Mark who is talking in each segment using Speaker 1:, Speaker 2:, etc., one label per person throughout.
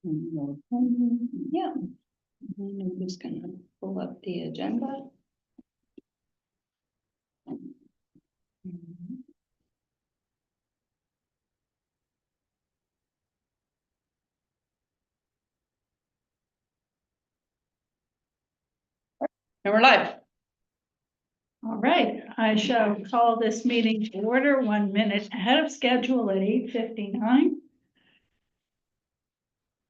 Speaker 1: Yeah. I'm just gonna pull up the agenda. And we're live. All right, I shall call this meeting to order 1 minute ahead of schedule at 8:59.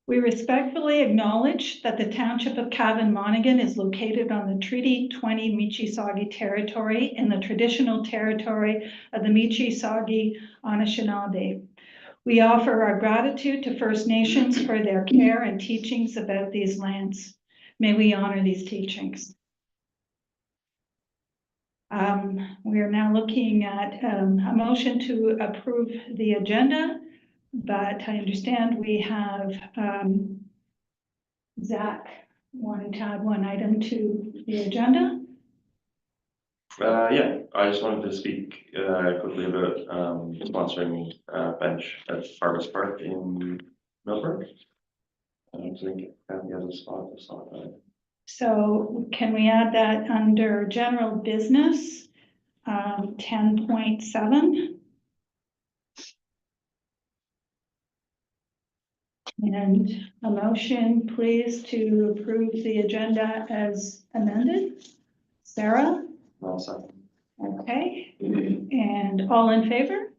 Speaker 1: We respectfully acknowledge that the Township of Cavan-Monaghan is located on the Treaty 20 Michi-Sagi territory in the traditional territory of the Michi-Sagi Anishinaabe. We offer our gratitude to First Nations for their care and teachings about these lands. May we honor these teachings. We are now looking at a motion to approve the agenda, but I understand we have Zach wanting to add one item to the agenda.
Speaker 2: Yeah, I just wanted to speak quickly about sponsoring bench at Harvest Park in Millbrook. I don't think Kathy has a spot.
Speaker 1: So can we add that under general business, 10.7? And a motion, please, to approve the agenda as amended. Sarah?
Speaker 2: Well, so
Speaker 1: Okay. And all in favor?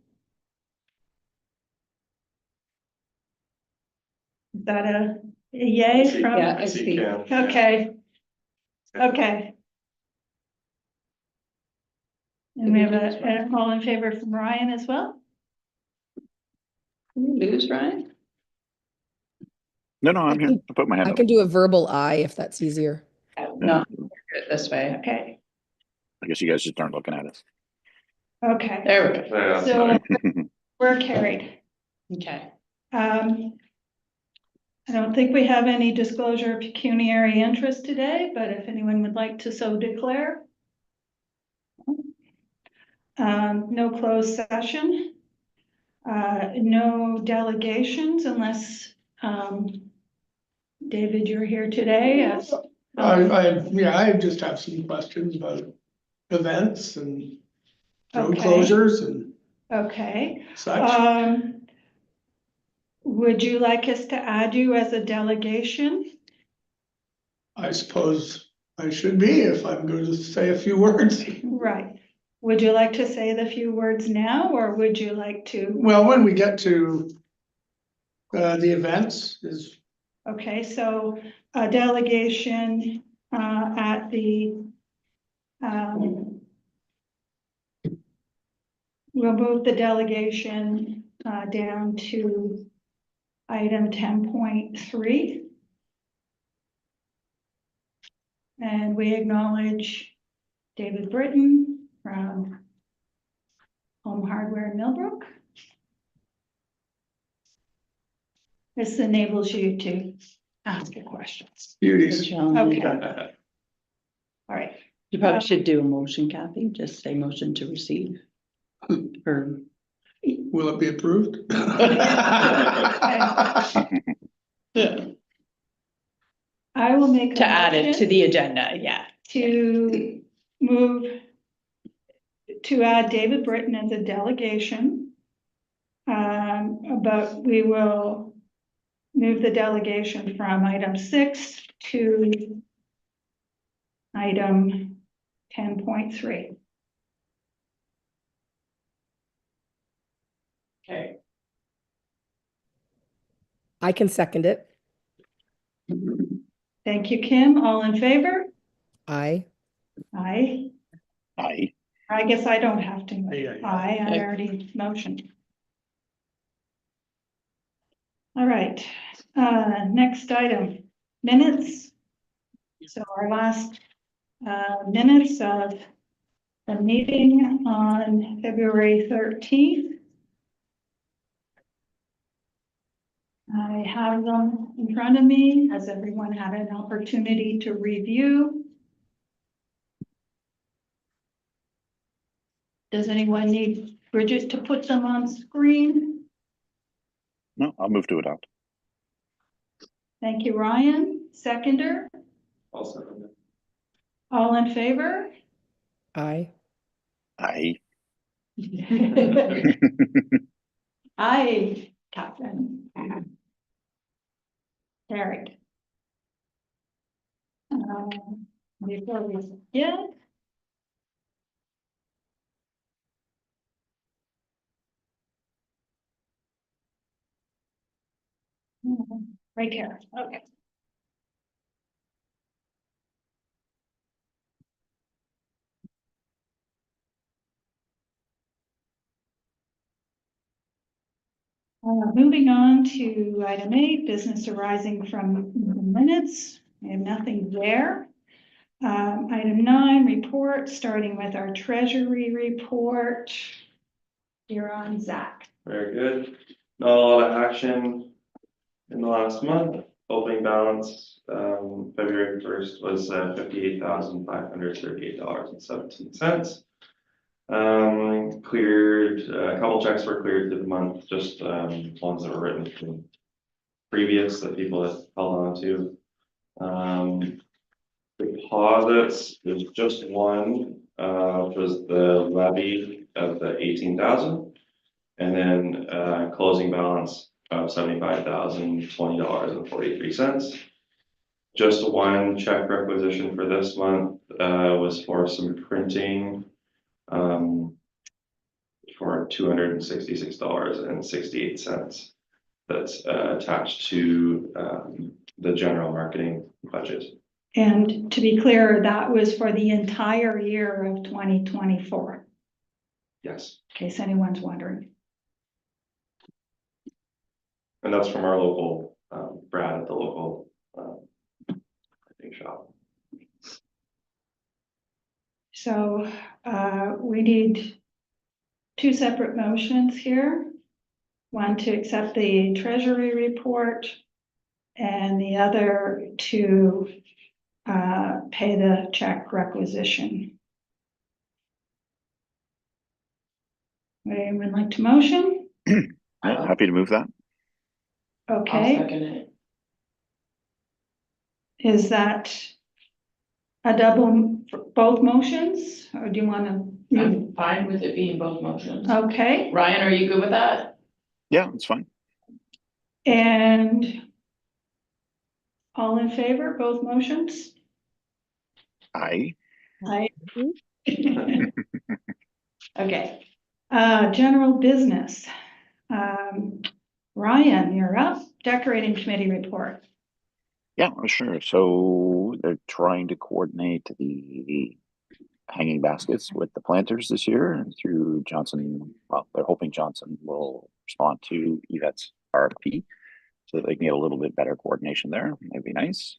Speaker 1: Is that a yay from?
Speaker 2: Yeah, I see.
Speaker 1: Okay. Okay. And we have a all in favor from Ryan as well? Lose Ryan?
Speaker 3: No, I'm here. I put my hand
Speaker 4: I
Speaker 3: up.
Speaker 4: can do a verbal aye if that's easier.
Speaker 1: No, this way. Okay.
Speaker 3: I guess you guys just aren't looking at us.
Speaker 1: Okay.
Speaker 2: There we go.
Speaker 1: So we're carried.
Speaker 5: Okay.
Speaker 1: I don't think we have any disclosure of pecuniary interest today, but if anyone would like to so declare. No closed session. No delegations unless, David, you're here today. Yes.
Speaker 6: I just have some questions about events and road
Speaker 1: Okay.
Speaker 6: closures and
Speaker 1: Okay.
Speaker 6: such.
Speaker 1: Would you like us to add you as a delegation?
Speaker 6: I suppose I should be if I'm going to say a few words.
Speaker 1: Right. Would you like to say the few words now, or would you like to?
Speaker 6: Well, when we get to the events is,
Speaker 1: Okay, so a delegation at the we'll move the delegation down to item 10.3. And we acknowledge David Britton from Home Hardware in Millbrook. This enables you to ask your questions.
Speaker 6: beauties.
Speaker 1: Okay. All right.
Speaker 5: You probably should do a motion, Kathy, just say motion to receive. Or
Speaker 6: Will it be approved?
Speaker 5: yeah.
Speaker 1: I will make a
Speaker 5: To add it to
Speaker 1: motion
Speaker 5: the agenda, yeah.
Speaker 1: to move to add David Britton as a delegation. But we will move the delegation from item 6 to item 10.3.
Speaker 5: Okay.
Speaker 4: I can second it.
Speaker 1: Thank you, Kim. All in favor?
Speaker 4: Aye.
Speaker 1: Aye.
Speaker 3: Aye.
Speaker 1: I guess I don't have to.
Speaker 6: Yeah.
Speaker 1: Aye, I already motioned. All right, next item, minutes. So our last minutes of the meeting on February 13th. I have them in front of me. Has everyone had an opportunity to review? Does anyone need Bridget to put them on screen?
Speaker 3: No, I'll move to adopt.
Speaker 1: Thank you, Ryan. Seconder,
Speaker 2: Also,
Speaker 1: all in favor?
Speaker 4: Aye.
Speaker 3: Aye.
Speaker 1: Aye, Catherine. Carried. Before we forget. Right here, okay. Moving on to item 8, business arising from the minutes. We have nothing there. Item 9, report, starting with our treasury report. You're on, Zach.
Speaker 2: very good. Not a lot of action in the last month. Opening balance, February 1st was $58,538.17. Cleared, a couple checks were cleared through the month, just ones that were written from previous that people have held on to. Deposits, there's just one, which was the levy of the 18,000. And then closing balance of $75,020.43. Just one check requisition for this month was for some printing for $266.68. That's attached to the general marketing budget.
Speaker 1: And to be clear, that was for the entire year of 2024,
Speaker 2: Yes,
Speaker 1: in case anyone's wondering.
Speaker 2: and that's from our local Brad at the local I think shop.
Speaker 1: So we need 2 separate motions here. One to accept the treasury report and the other to pay the check requisition. Would anyone like to motion?
Speaker 3: Yeah, happy to move that.
Speaker 1: Okay, is that a double for both motions, or do you want to?
Speaker 7: I'm fine with it being both motions.
Speaker 1: Okay,
Speaker 7: Ryan, are you good with that?
Speaker 3: Yeah, it's fine.
Speaker 1: and all in favor, both motions?
Speaker 3: Aye.
Speaker 1: Aye. Okay, general business. Ryan, you're up. Decorating committee report.
Speaker 3: Yeah, sure. So they're trying to coordinate the hanging baskets with the planters this year and through Johnson. Well, they're hoping Johnson will respond to Yvette's RFP so that they can get a little bit better coordination there. That'd be nice.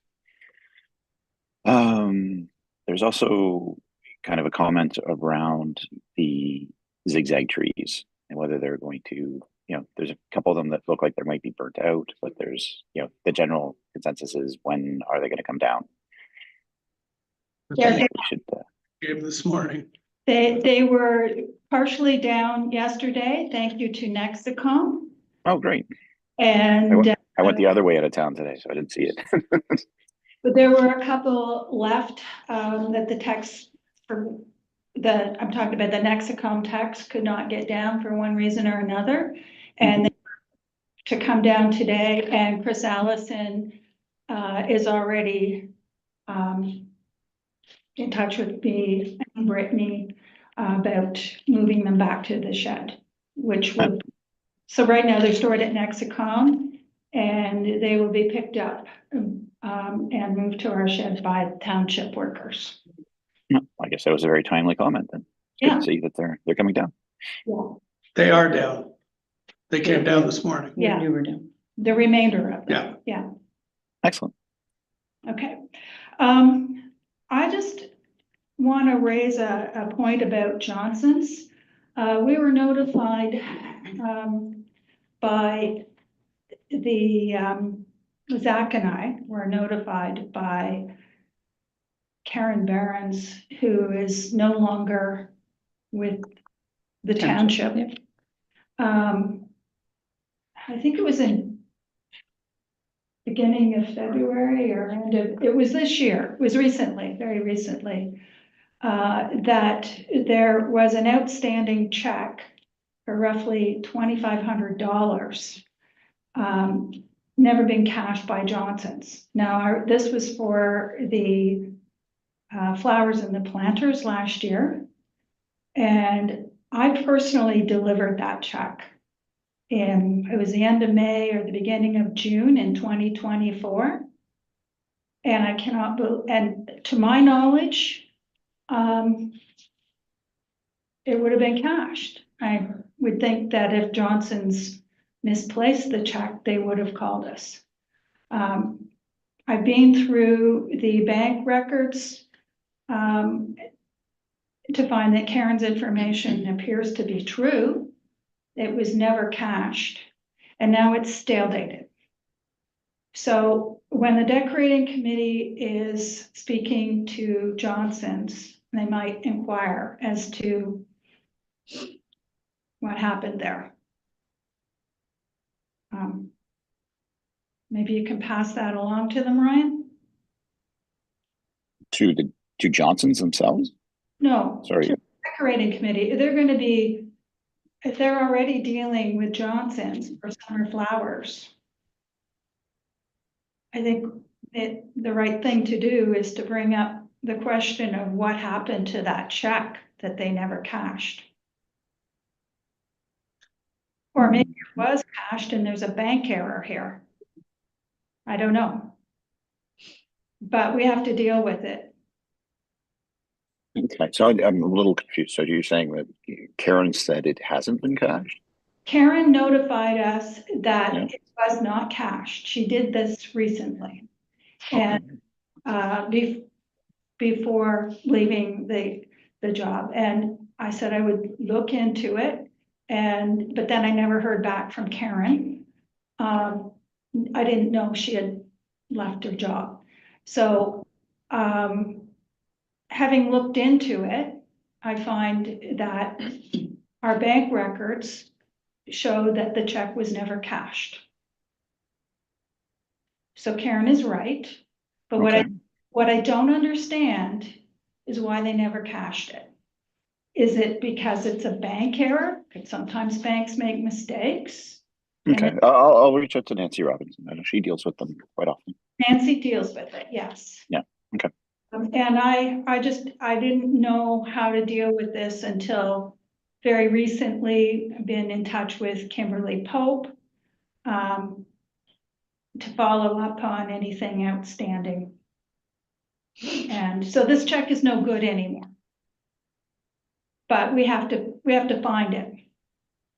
Speaker 3: There's also kind of a comment around the zigzag trees and whether they're going to, there's a couple of them that look like they might be burnt out, but there's, the general consensus is when are they going to come down?
Speaker 1: Yeah,
Speaker 3: We should,
Speaker 6: Game this morning.
Speaker 1: they were partially down yesterday, thank you to Nexicom.
Speaker 3: oh, great.
Speaker 1: And
Speaker 3: I went the other way out of town today, so I didn't see it.
Speaker 1: but there were a couple left that the techs for I'm talking about the Nexicom techs could not get down for one reason or another. And to come down today, and Chris Allison is already in touch with me and Brittany about moving them back to the shed, which would, so right now they're stored at Nexicom and they will be picked up and moved to our shed by township workers.
Speaker 3: I guess that was a very timely comment then. It's good
Speaker 1: Yeah.
Speaker 3: to see that they're coming down.
Speaker 1: Yeah.
Speaker 6: They are down. They came down this morning.
Speaker 1: Yeah.
Speaker 5: We were down.
Speaker 1: The remainder of them.
Speaker 6: Yeah.
Speaker 1: Yeah.
Speaker 3: Excellent.
Speaker 1: Okay. I just want to raise a point about Johnson's. We were notified by Zach and I were notified by Karen Behrens, who is no longer with the township. I think it was in beginning of February or end of, it was this year, it was recently, very recently, that there was an outstanding check for roughly $2,500, never been cashed by Johnson's. Now, this was for the flowers and the planters last year. And I personally delivered that check. And it was the end of May or the beginning of June in 2024. And I cannot, and to my knowledge, it would have been cashed. I would think that if Johnson's misplaced the check, they would have called us. I've been through the bank records to find that Karen's information appears to be true. It was never cashed, and now it's stale dated. So when the decorating committee is speaking to Johnson's, they might inquire as to what happened there. Maybe you can pass that along to them, Ryan?
Speaker 3: To Johnsons themselves?
Speaker 1: No.
Speaker 3: Sorry.
Speaker 1: To the decorating committee. They're going to be, if they're already dealing with Johnson's for summer flowers, I think that the right thing to do is to bring up the question of what happened to that check that they never cashed. Or maybe it was cashed and there's a bank error here. I don't know. But we have to deal with it.
Speaker 3: Okay, so I'm a little confused. So you're saying that Karen said it hasn't been cashed?
Speaker 1: Karen notified us that
Speaker 3: Yeah.
Speaker 1: it was not cashed. She did this recently. And before leaving the job. And I said I would look into it. But then I never heard back from Karen. I didn't know she had left her job. So having looked into it, I find that our bank records show that the check was never cashed. So Karen is right, but
Speaker 3: Okay.
Speaker 1: what I don't understand is why they never cashed it. Is it because it's a bank error? Because sometimes banks make mistakes.
Speaker 3: Okay, I'll reach out to Nancy Robinson. I know she deals with them quite often.
Speaker 1: Nancy deals with it, yes.
Speaker 3: Yeah, okay.
Speaker 1: And I didn't know how to deal with this until very recently. I've been in touch with Kimberly Pope to follow up on anything outstanding. And so this check is no good anymore. But we have to find it.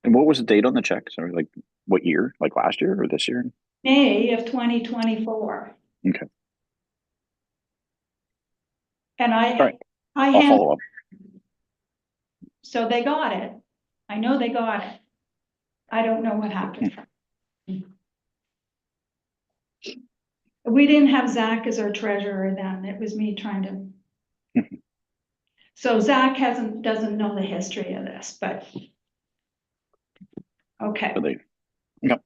Speaker 3: And what was the date on the check? Sorry, like what year? Like last year or this year?
Speaker 1: May of 2024.
Speaker 3: Okay.
Speaker 1: And
Speaker 3: All right.
Speaker 1: I
Speaker 3: I'll follow up.
Speaker 1: So they got it. I know they got it. I don't know what happened. We didn't have Zach as our treasurer then. It was me trying to. So Zach doesn't know the history of this, but. Okay.
Speaker 3: So they, yep.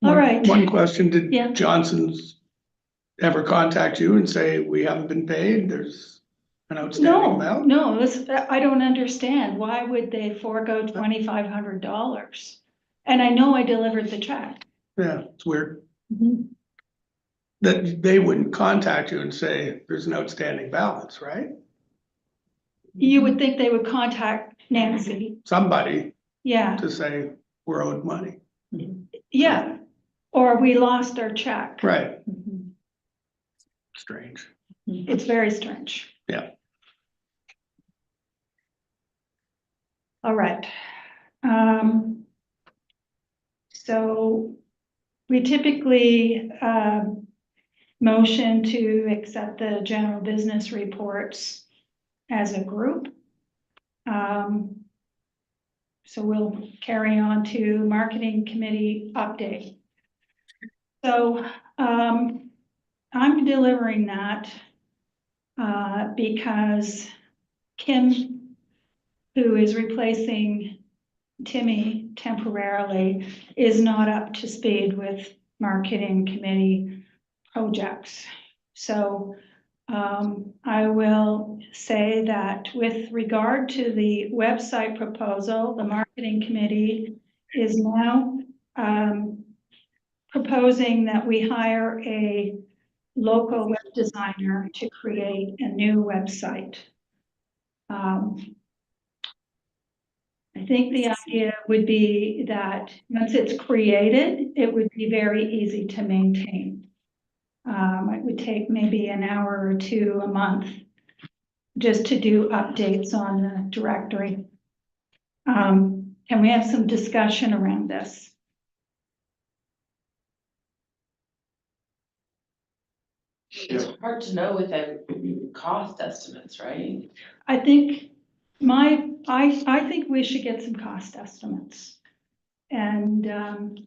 Speaker 1: All right.
Speaker 6: One question,
Speaker 1: Yeah.
Speaker 6: did Johnson's ever contact you and say, we haven't been paid, there's an outstanding amount?
Speaker 1: No, I don't understand. Why would they forego $2,500? And I know I delivered the check.
Speaker 6: Yeah, it's weird. That they wouldn't contact you and say, there's an outstanding balance, right?
Speaker 1: You would think they would contact Nancy.
Speaker 6: Somebody
Speaker 1: Yeah,
Speaker 6: to say, we're owed money.
Speaker 1: yeah. Or we lost our check.
Speaker 6: Right. Strange.
Speaker 1: It's very strange.
Speaker 6: Yeah.
Speaker 1: All right. So we typically motion to accept the general business reports as a group. So we'll carry on to marketing committee update. So I'm delivering that because Kim, who is replacing Timmy temporarily is not up to speed with marketing committee projects. So I will say that with regard to the website proposal, the marketing committee is now proposing that we hire a local web designer to create a new website. I think the idea would be that once it's created, it would be very easy to maintain. It would take maybe an hour or two a month just to do updates on the directory. Can we have some discussion around this?
Speaker 7: It's hard to know without cost estimates, right?
Speaker 1: I think I think we should get some cost estimates. And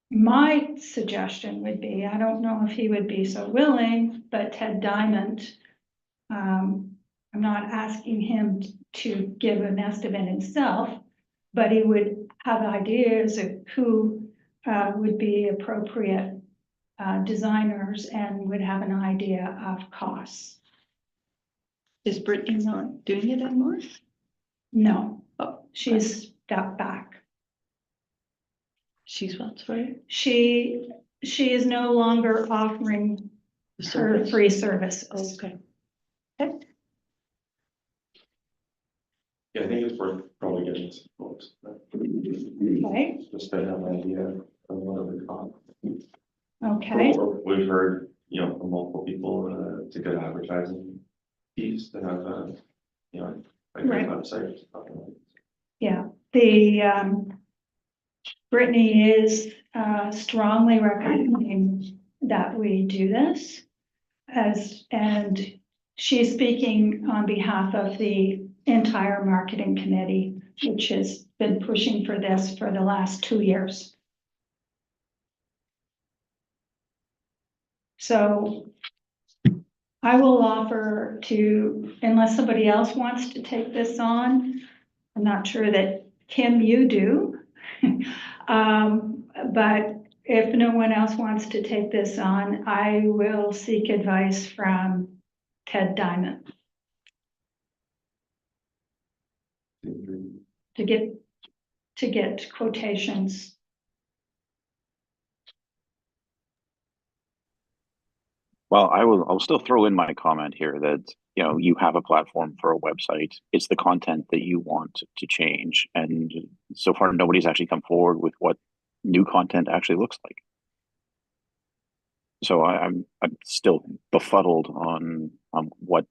Speaker 1: my suggestion would be, I don't know if he would be so willing, but Ted Diamond, I'm not asking him to give an estimate himself, but he would have ideas of who would be appropriate designers and would have an idea of costs.
Speaker 5: Is Brittany not doing it anymore?
Speaker 1: No,
Speaker 5: Oh,
Speaker 1: she's stepped back.
Speaker 5: she's what, sorry?
Speaker 1: She is no longer offering
Speaker 5: The
Speaker 1: her
Speaker 5: service?
Speaker 1: free services.
Speaker 5: Okay.
Speaker 2: Yeah, I think it's worth probably getting some quotes.
Speaker 1: Okay,
Speaker 2: Just to have an idea of what it would cost.
Speaker 1: okay,
Speaker 2: We've heard, you know, from multiple people, it's a good advertising piece to have a, you know, a good
Speaker 1: Right.
Speaker 2: website.
Speaker 1: yeah. The Brittany is strongly recommending that we do this and she's speaking on behalf of the entire marketing committee, which has been pushing for this for the last 2 years. So I will offer to, unless somebody else wants to take this on, I'm not sure that, Kim, you do. But if no one else wants to take this on, I will seek advice from Ted Diamond to get quotations.
Speaker 3: Well, I'll still throw in my comment here that, you know, you have a platform for a website. It's the content that you want to change. And so far, nobody's actually come forward with what new content actually looks like. So I'm still befuddled on what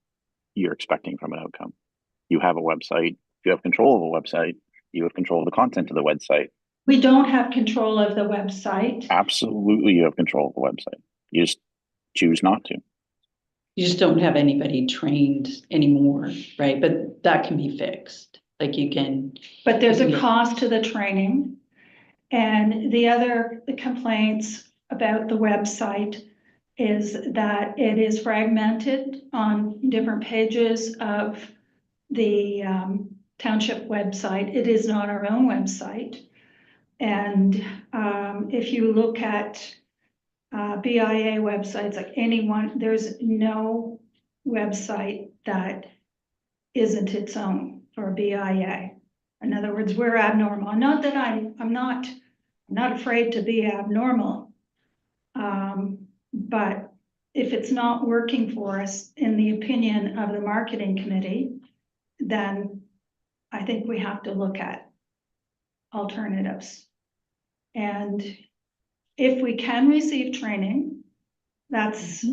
Speaker 3: you're expecting from an outcome. You have a website. You have control of a website. You have control of the content of the website.
Speaker 1: We don't have control of the website.
Speaker 3: Absolutely, you have control of the website. You just choose not to.
Speaker 5: You just don't have anybody trained anymore, right? But that can be fixed. Like you can,
Speaker 1: But there's a
Speaker 5: Yeah.
Speaker 1: cost to the training. And the other complaints about the website is that it is fragmented on different pages of the township website. It is not our own website. And if you look at BIA websites, like anyone, there's no website that isn't its own for BIA. In other words, we're abnormal. Not that I'm not afraid to be abnormal. But if it's not working for us, in the opinion of the marketing committee, then I think we have to look at alternatives. And if we can receive training, that's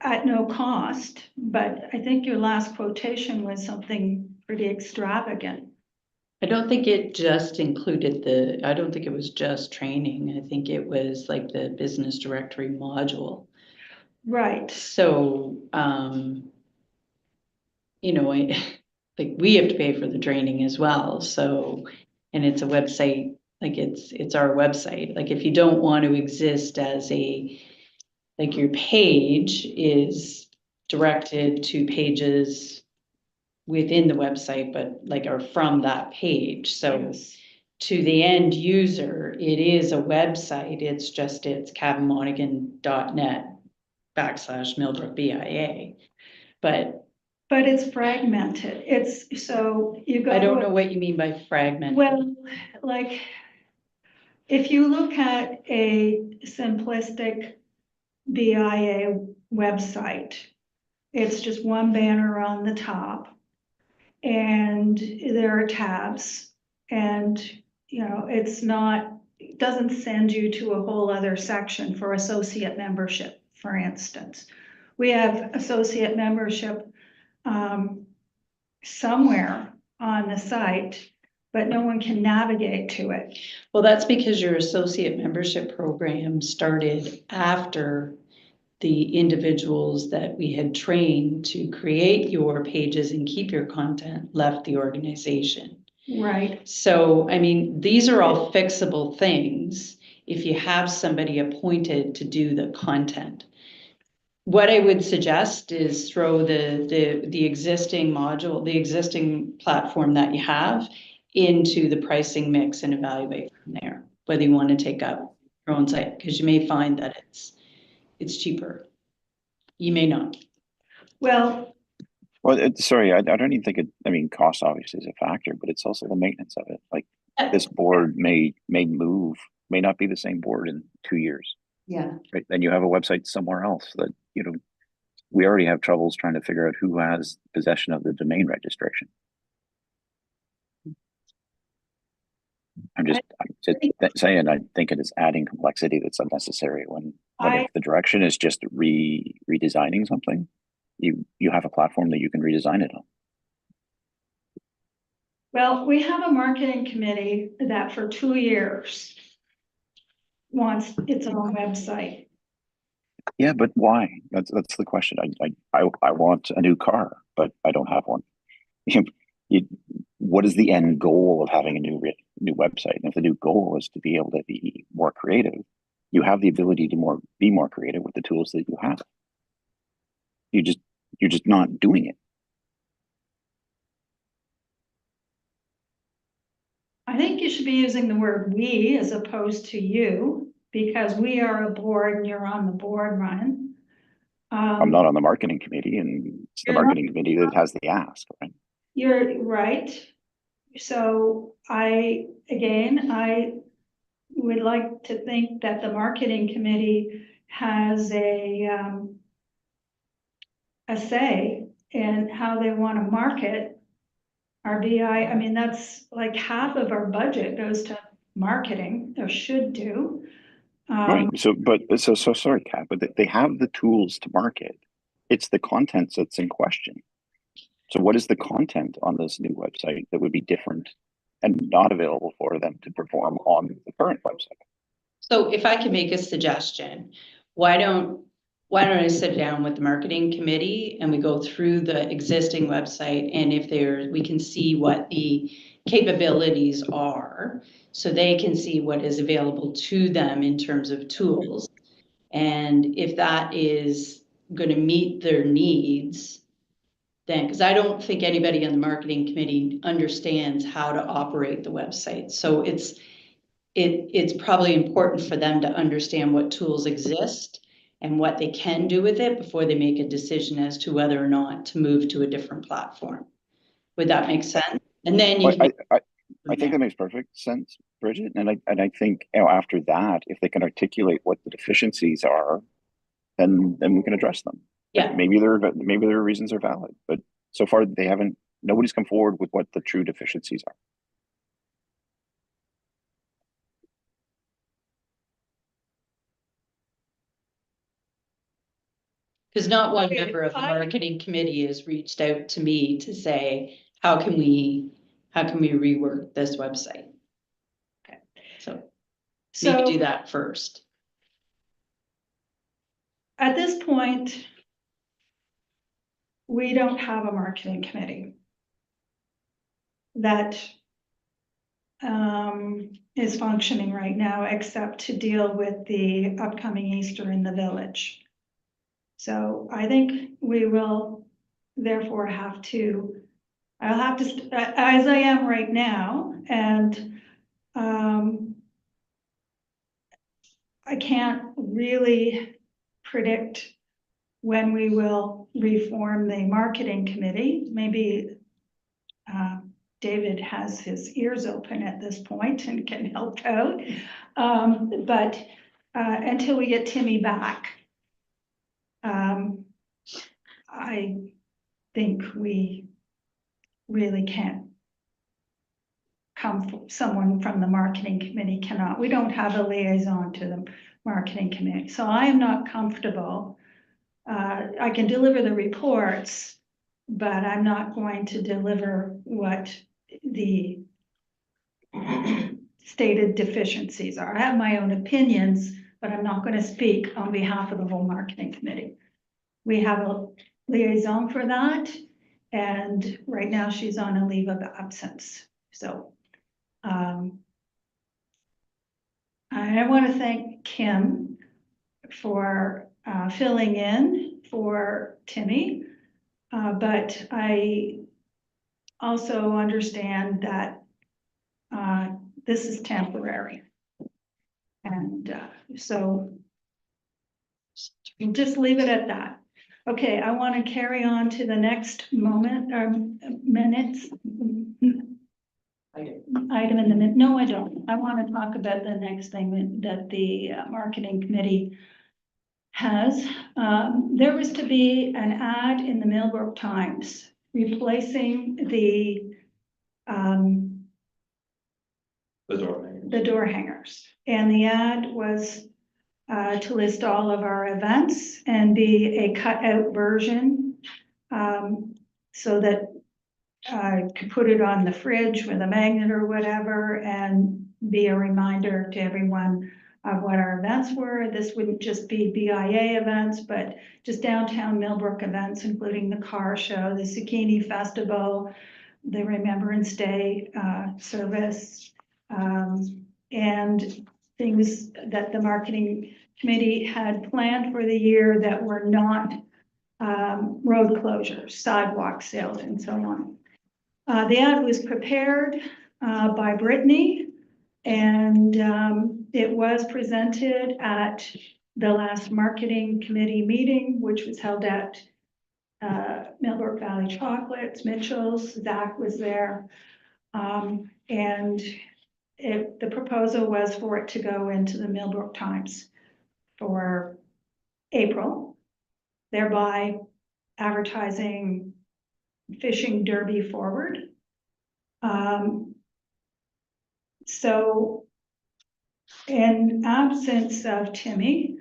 Speaker 1: at no cost, but I think your last quotation was something pretty extravagant.
Speaker 5: I don't think it just included I don't think it was just training. I think it was like the business directory module.
Speaker 1: Right.
Speaker 5: So, you know, like we have to pay for the training as well. So, and it's a website, like it's our website. Like if you don't want to exist as like your page is directed to pages within the website, but like are from that page. So
Speaker 1: Yes.
Speaker 5: to the end user, it is a website. It's cavanmonaghan.net / Millbrook BIA. But
Speaker 1: But it's fragmented. It's, so you go.
Speaker 5: I don't
Speaker 1: to
Speaker 5: know
Speaker 1: a-
Speaker 5: what you mean by fragment.
Speaker 1: Well, like, if you look at a simplistic BIA website, it's just one banner on the top, and there are tabs, and, it's not, it doesn't send you to a whole other section for associate membership, for instance. We have associate membership somewhere on the site, but no one can navigate to it.
Speaker 5: Well, that's because your associate membership program started after the individuals that we had trained to create your pages and keep your content left the organization.
Speaker 1: Right.
Speaker 5: So, I mean, these are all fixable things if you have somebody appointed to do the content. What I would suggest is throw the existing module, the existing platform that you have into the pricing mix and evaluate from there, whether you want to take up your own site, because you may find that it's cheaper. You may not.
Speaker 1: Well,
Speaker 3: Well, sorry, I don't even think I mean, cost obviously is a factor, but it's also the maintenance of it. Like this board may move, may not be the same board in 2 years,
Speaker 5: Yeah.
Speaker 3: right? Then you have a website somewhere else that, we already have troubles trying to figure out who has possession of the domain registration. I'm just saying, I think it is adding complexity that's unnecessary when if the direction is just redesigning something, you have a platform that you can redesign it on.
Speaker 1: well, we have a marketing committee that for 2 years wants its own website.
Speaker 3: Yeah, but why? That's the question. I want a new car, but I don't have one. What is the end goal of having a new website? And if the new goal is to be able to be more creative, you have the ability to be more creative with the tools that you have. You're just not doing it.
Speaker 1: I think you should be using the word "we" as opposed to "you," because we are a board and you're on the board, Ryan.
Speaker 3: I'm not on the marketing committee, and it's the
Speaker 1: You're not-
Speaker 3: marketing committee that has the ask, right?
Speaker 1: You're right. So I would like to think that the marketing committee has a say in how they want to market our BI. I mean, that's like half of our budget goes to marketing, or should do.
Speaker 3: Right. So sorry, Kat, but they have the tools to market. It's the content that's in question. So what is the content on this new website that would be different and not available for them to perform on the current website?
Speaker 5: So if I can make a suggestion, why don't I sit down with the marketing committee and we go through the existing website, and if we can see what the capabilities are, so they can see what is available to them in terms of tools. And if that is going to meet their needs, then, because I don't think anybody on the marketing committee understands how to operate the website. So it's probably important for them to understand what tools exist and what they can do with it before they make a decision as to whether or not to move to a different platform. Would that make sense? And then you can
Speaker 3: I think that makes perfect sense, Bridget. And I think after that, if they can articulate what the deficiencies are, then we can address them.
Speaker 5: Yeah.
Speaker 3: Maybe their reasons are valid, but so far nobody's come forward with what the true deficiencies are.
Speaker 5: Because not one
Speaker 1: Okay,
Speaker 5: member of the marketing committee has reached out to me to say, how can we rework this website?
Speaker 1: Okay.
Speaker 5: So
Speaker 1: So
Speaker 5: maybe do that first.
Speaker 1: at this point, we don't have a marketing committee that is functioning right now, except to deal with the upcoming Easter in the village. So I think we will therefore have to I'll have to, as I am right now, and I can't really predict when we will reform the marketing committee. Maybe David has his ears open at this point and can help out. But until we get Timmy back, I think we really can't someone from the marketing committee cannot. We don't have a liaison to the marketing committee. So I am not comfortable. I can deliver the reports, but I'm not going to deliver what the stated deficiencies are. I have my own opinions, but I'm not going to speak on behalf of the whole marketing committee. We have a liaison for that, and right now she's on a leave of absence. So I want to thank Kim for filling in for Timmy, but I also understand that this is temporary. And so we'll just leave it at that. Okay, I want to carry on to the next moment or minutes. Item in the minute. No, I don't. I want to talk about the next thing that the marketing committee has. There was to be an ad in the Millbrook Times replacing the door hangers. And the ad was to list all of our events and be a cutout version so that I could put it on the fridge with a magnet or whatever and be a reminder to everyone of what our events were. This wouldn't just be BIA events, but just downtown Millbrook events, including the car show, the Zucchini Festival, the Remembrance Day service, and things that the marketing committee had planned for the year that were not road closures, sidewalk sales, and so on. The ad was prepared by Brittany, and it was presented at the last marketing committee meeting, which was held at Millbrook Valley Chocolates, Mitchell's. Zach was there. And the proposal was for it to go into the Millbrook Times for April, thereby advertising Fishing Derby forward. So in absence of Timmy,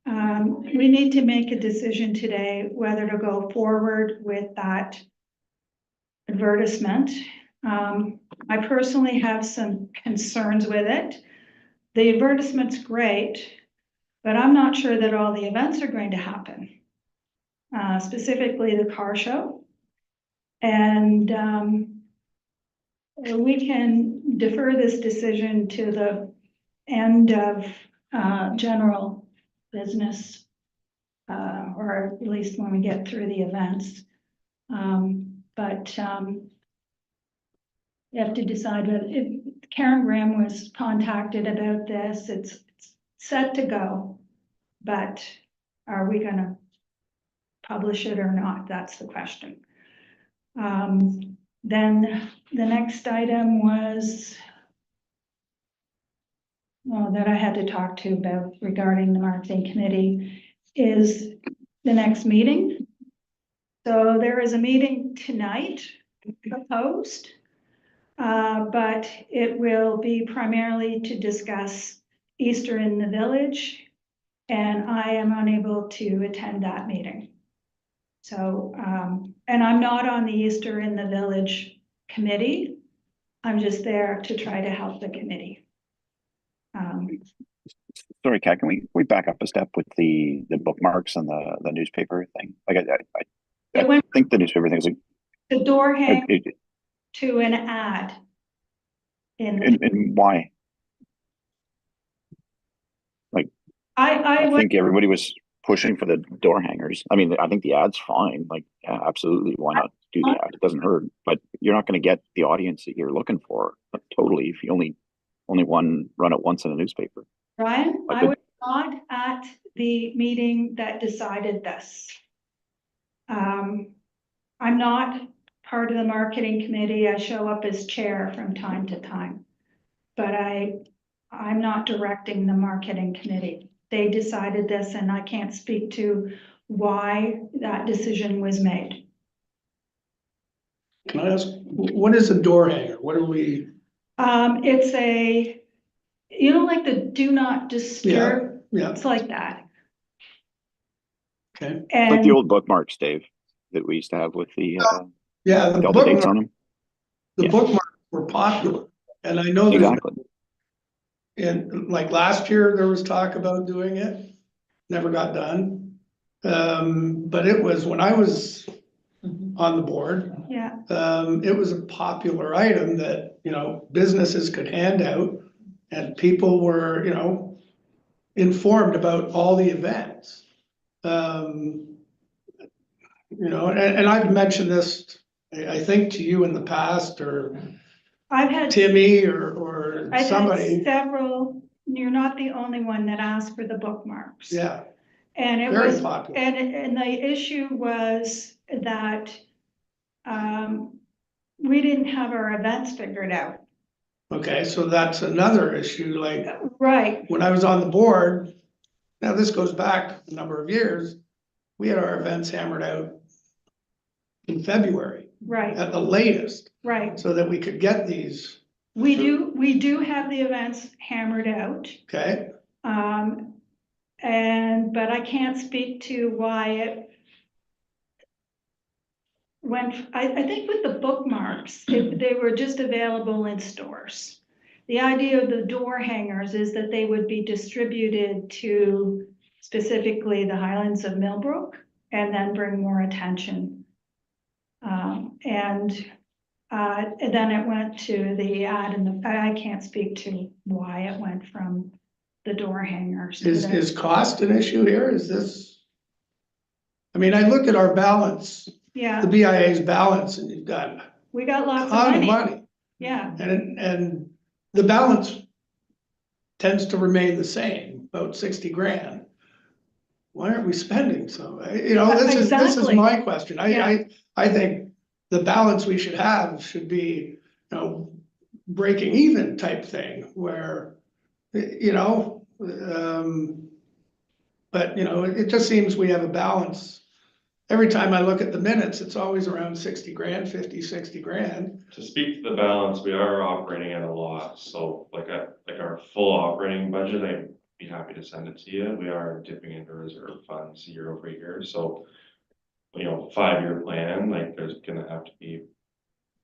Speaker 1: we need to make a decision today whether to go forward with that advertisement. I personally have some concerns with it. The advertisement's great, but I'm not sure that all the events are going to happen, specifically the car show. And we can defer this decision to the end of general business, or at least when we get through the events. But you have to decide whether Karen Graham was contacted about this. It's set to go, but are we going to publish it or not? That's the question. Then the next item was that I had to talk to about regarding the marketing committee is the next meeting. So there is a meeting tonight proposed, but it will be primarily to discuss Easter in the Village, and I am unable to attend that meeting. So, and I'm not on the Easter in the Village committee. I'm just there to try to help the committee.
Speaker 3: Sorry, Kat, can we back up a step with the bookmarks and the newspaper thing? Like I think the newspaper thing is
Speaker 1: the door hang to an ad.
Speaker 3: And why? Like I think everybody was pushing for the door hangers. I mean, I think the ad's fine. Like, yeah, absolutely, why not? do the ad. It doesn't hurt, but you're not going to get the audience that you're looking for. Totally, if you only run it once in a newspaper.
Speaker 1: Ryan,
Speaker 3: But
Speaker 1: I
Speaker 3: the-
Speaker 1: was not at the meeting that decided this. I'm not part of the marketing committee. I show up as chair from time to time. But I'm not directing the marketing committee. They decided this and I can't speak to why that decision was made.
Speaker 6: Can I ask, what is a door hanger? What are we,
Speaker 1: It's like the do not disturb,
Speaker 6: yeah,
Speaker 1: it's like that.
Speaker 6: okay.
Speaker 3: Like the
Speaker 1: And
Speaker 3: old bookmarks, Dave, that we used to have with the
Speaker 6: Yeah, the
Speaker 3: all the dates
Speaker 6: bookmarks,
Speaker 3: on them.
Speaker 6: the
Speaker 3: Yeah.
Speaker 6: bookmarks were popular. And I know there's,
Speaker 3: Exactly.
Speaker 6: and like last year, there was talk about doing it, never got done. But it was, when I was on the board,
Speaker 1: yeah,
Speaker 6: it was a popular item that, businesses could hand out. And people were, informed about all the events. And I've mentioned this, I think to you in the past, or
Speaker 1: I've had
Speaker 6: Timmy or
Speaker 1: I've had
Speaker 6: somebody,
Speaker 1: several, you're not the only one that asked for the bookmarks.
Speaker 6: yeah,
Speaker 1: And it
Speaker 6: very
Speaker 1: was,
Speaker 6: popular.
Speaker 1: and the issue was that, we didn't have our events figured out.
Speaker 6: Okay, so that's another issue, like,
Speaker 1: Right,
Speaker 6: when I was on the board, now this goes back a number of years, we had our events hammered out in February
Speaker 1: right,
Speaker 6: at the latest,
Speaker 1: right.
Speaker 6: so that we could get these,
Speaker 1: We do have the events hammered out.
Speaker 6: okay?
Speaker 1: But I can't speak to why it went, I think with the bookmarks, they were just available in stores. The idea of the door hangers is that they would be distributed to specifically the Highlands of Millbrook and then bring more attention. And then it went to the ad and I can't speak to why it went from the door hangers. to the-
Speaker 6: Is cost an issue here? Is this? I mean, I look at our balance, the
Speaker 1: Yeah,
Speaker 6: BIA's balance, and you've got a
Speaker 1: we got lots of
Speaker 6: ton of
Speaker 1: money.
Speaker 6: money,
Speaker 1: Yeah,
Speaker 6: and the balance tends to remain the same, about 60 grand. Why aren't we spending some? This is
Speaker 1: Exactly.
Speaker 6: my question.
Speaker 1: Yeah.
Speaker 6: I think the balance we should have should be, breaking even type thing where, but it just seems we have a balance. Every time I look at the minutes, it's always around 60 grand, 50, 60 grand.
Speaker 2: To speak to the balance, we are operating at a loss, so like our full operating budget, I'd be happy to send it to you. We are dipping into reserve funds year over year, so. 5-year plan, like there's gonna have to be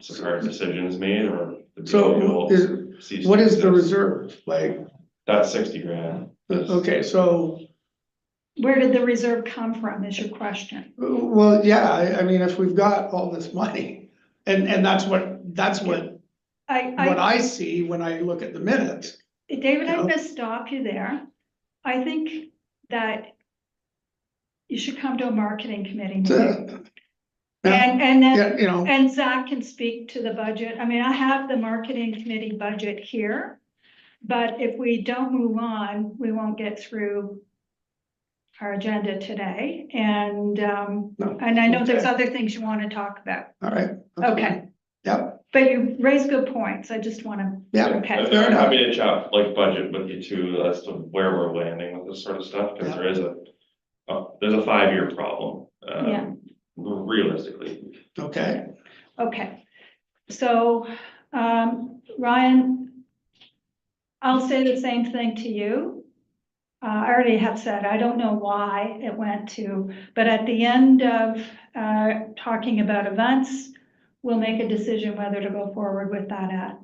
Speaker 2: some hard decisions made or. the
Speaker 6: So
Speaker 2: BIA will cease
Speaker 6: what
Speaker 2: to
Speaker 6: is the
Speaker 2: exist.
Speaker 6: reserve? Like,
Speaker 2: That's 60 grand.
Speaker 6: okay, so,
Speaker 1: where did the reserve come from is your question.
Speaker 6: well, yeah, I mean, if we've got all this money, and that's what I see when I look at the minutes.
Speaker 1: David, I'm
Speaker 6: No.
Speaker 1: gonna stop you there. I think that you should come to a marketing committee meeting.
Speaker 6: Yeah,
Speaker 1: And then,
Speaker 6: yeah,
Speaker 1: and Zach can speak to the budget. I mean, I have the marketing committee budget here. But if we don't move on, we won't get through our agenda today. And I know there's
Speaker 6: okay.
Speaker 1: other things you want to talk about.
Speaker 6: All right. that's
Speaker 1: Okay,
Speaker 6: fine. Yep,
Speaker 1: but you raised good points. I just want to,
Speaker 6: yeah,
Speaker 1: Okay.
Speaker 6: fair
Speaker 2: I'm
Speaker 6: enough.
Speaker 2: happy to chat like budget with you too, as to where we're landing with this sort of stuff, because
Speaker 6: Yeah.
Speaker 2: there is there's a 5-year problem.
Speaker 1: Yeah.
Speaker 2: Realistically.
Speaker 6: Okay,
Speaker 1: okay. So, Ryan, I'll say the same thing to you. I already have said, I don't know why it went to, but at the end of talking about events, we'll make a decision whether to go forward with that ad.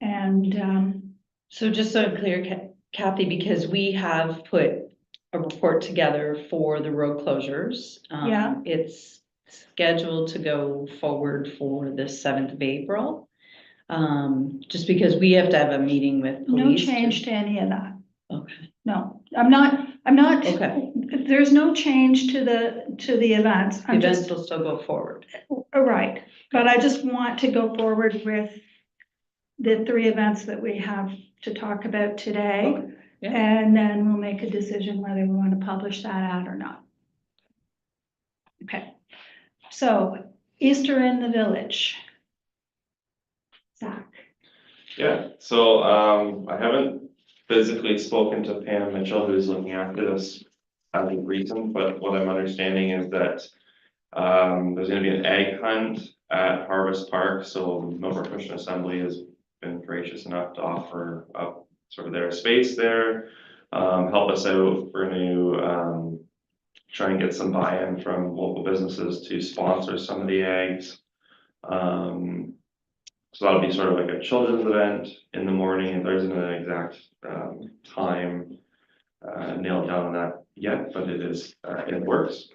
Speaker 1: And
Speaker 8: So just so I'm clear, Kathy, because we have put a report together for the road closures.
Speaker 1: Yeah.
Speaker 8: It's scheduled to go forward for the 7th of April. Just because we have to have a meeting with
Speaker 1: no
Speaker 8: police.
Speaker 1: change to any of that.
Speaker 8: Okay,
Speaker 1: No, I'm not,
Speaker 8: okay.
Speaker 1: there's no change to the events.
Speaker 8: The
Speaker 1: I'm
Speaker 8: events
Speaker 1: just,
Speaker 8: will still go forward.
Speaker 1: right, but I just want to go forward with the 3 events that we have to talk about today.
Speaker 8: Okay, yeah.
Speaker 1: And then we'll make a decision whether we want to publish that ad or not. Okay, so Easter in the Village. Zach.
Speaker 2: Yeah, so, I haven't physically spoken to Pam Mitchell, who's looking after this as of recent, but what I'm understanding is that there's gonna be an egg hunt at Harvest Park, so Millbrook Christian Assembly has been gracious enough to offer up sort of their space there. Help us out, we're gonna, try and get some buy-in from local businesses to sponsor some of the eggs. So that'll be sort of like a children's event in the morning, and there isn't an exact time nailed down on that yet, but it is in works.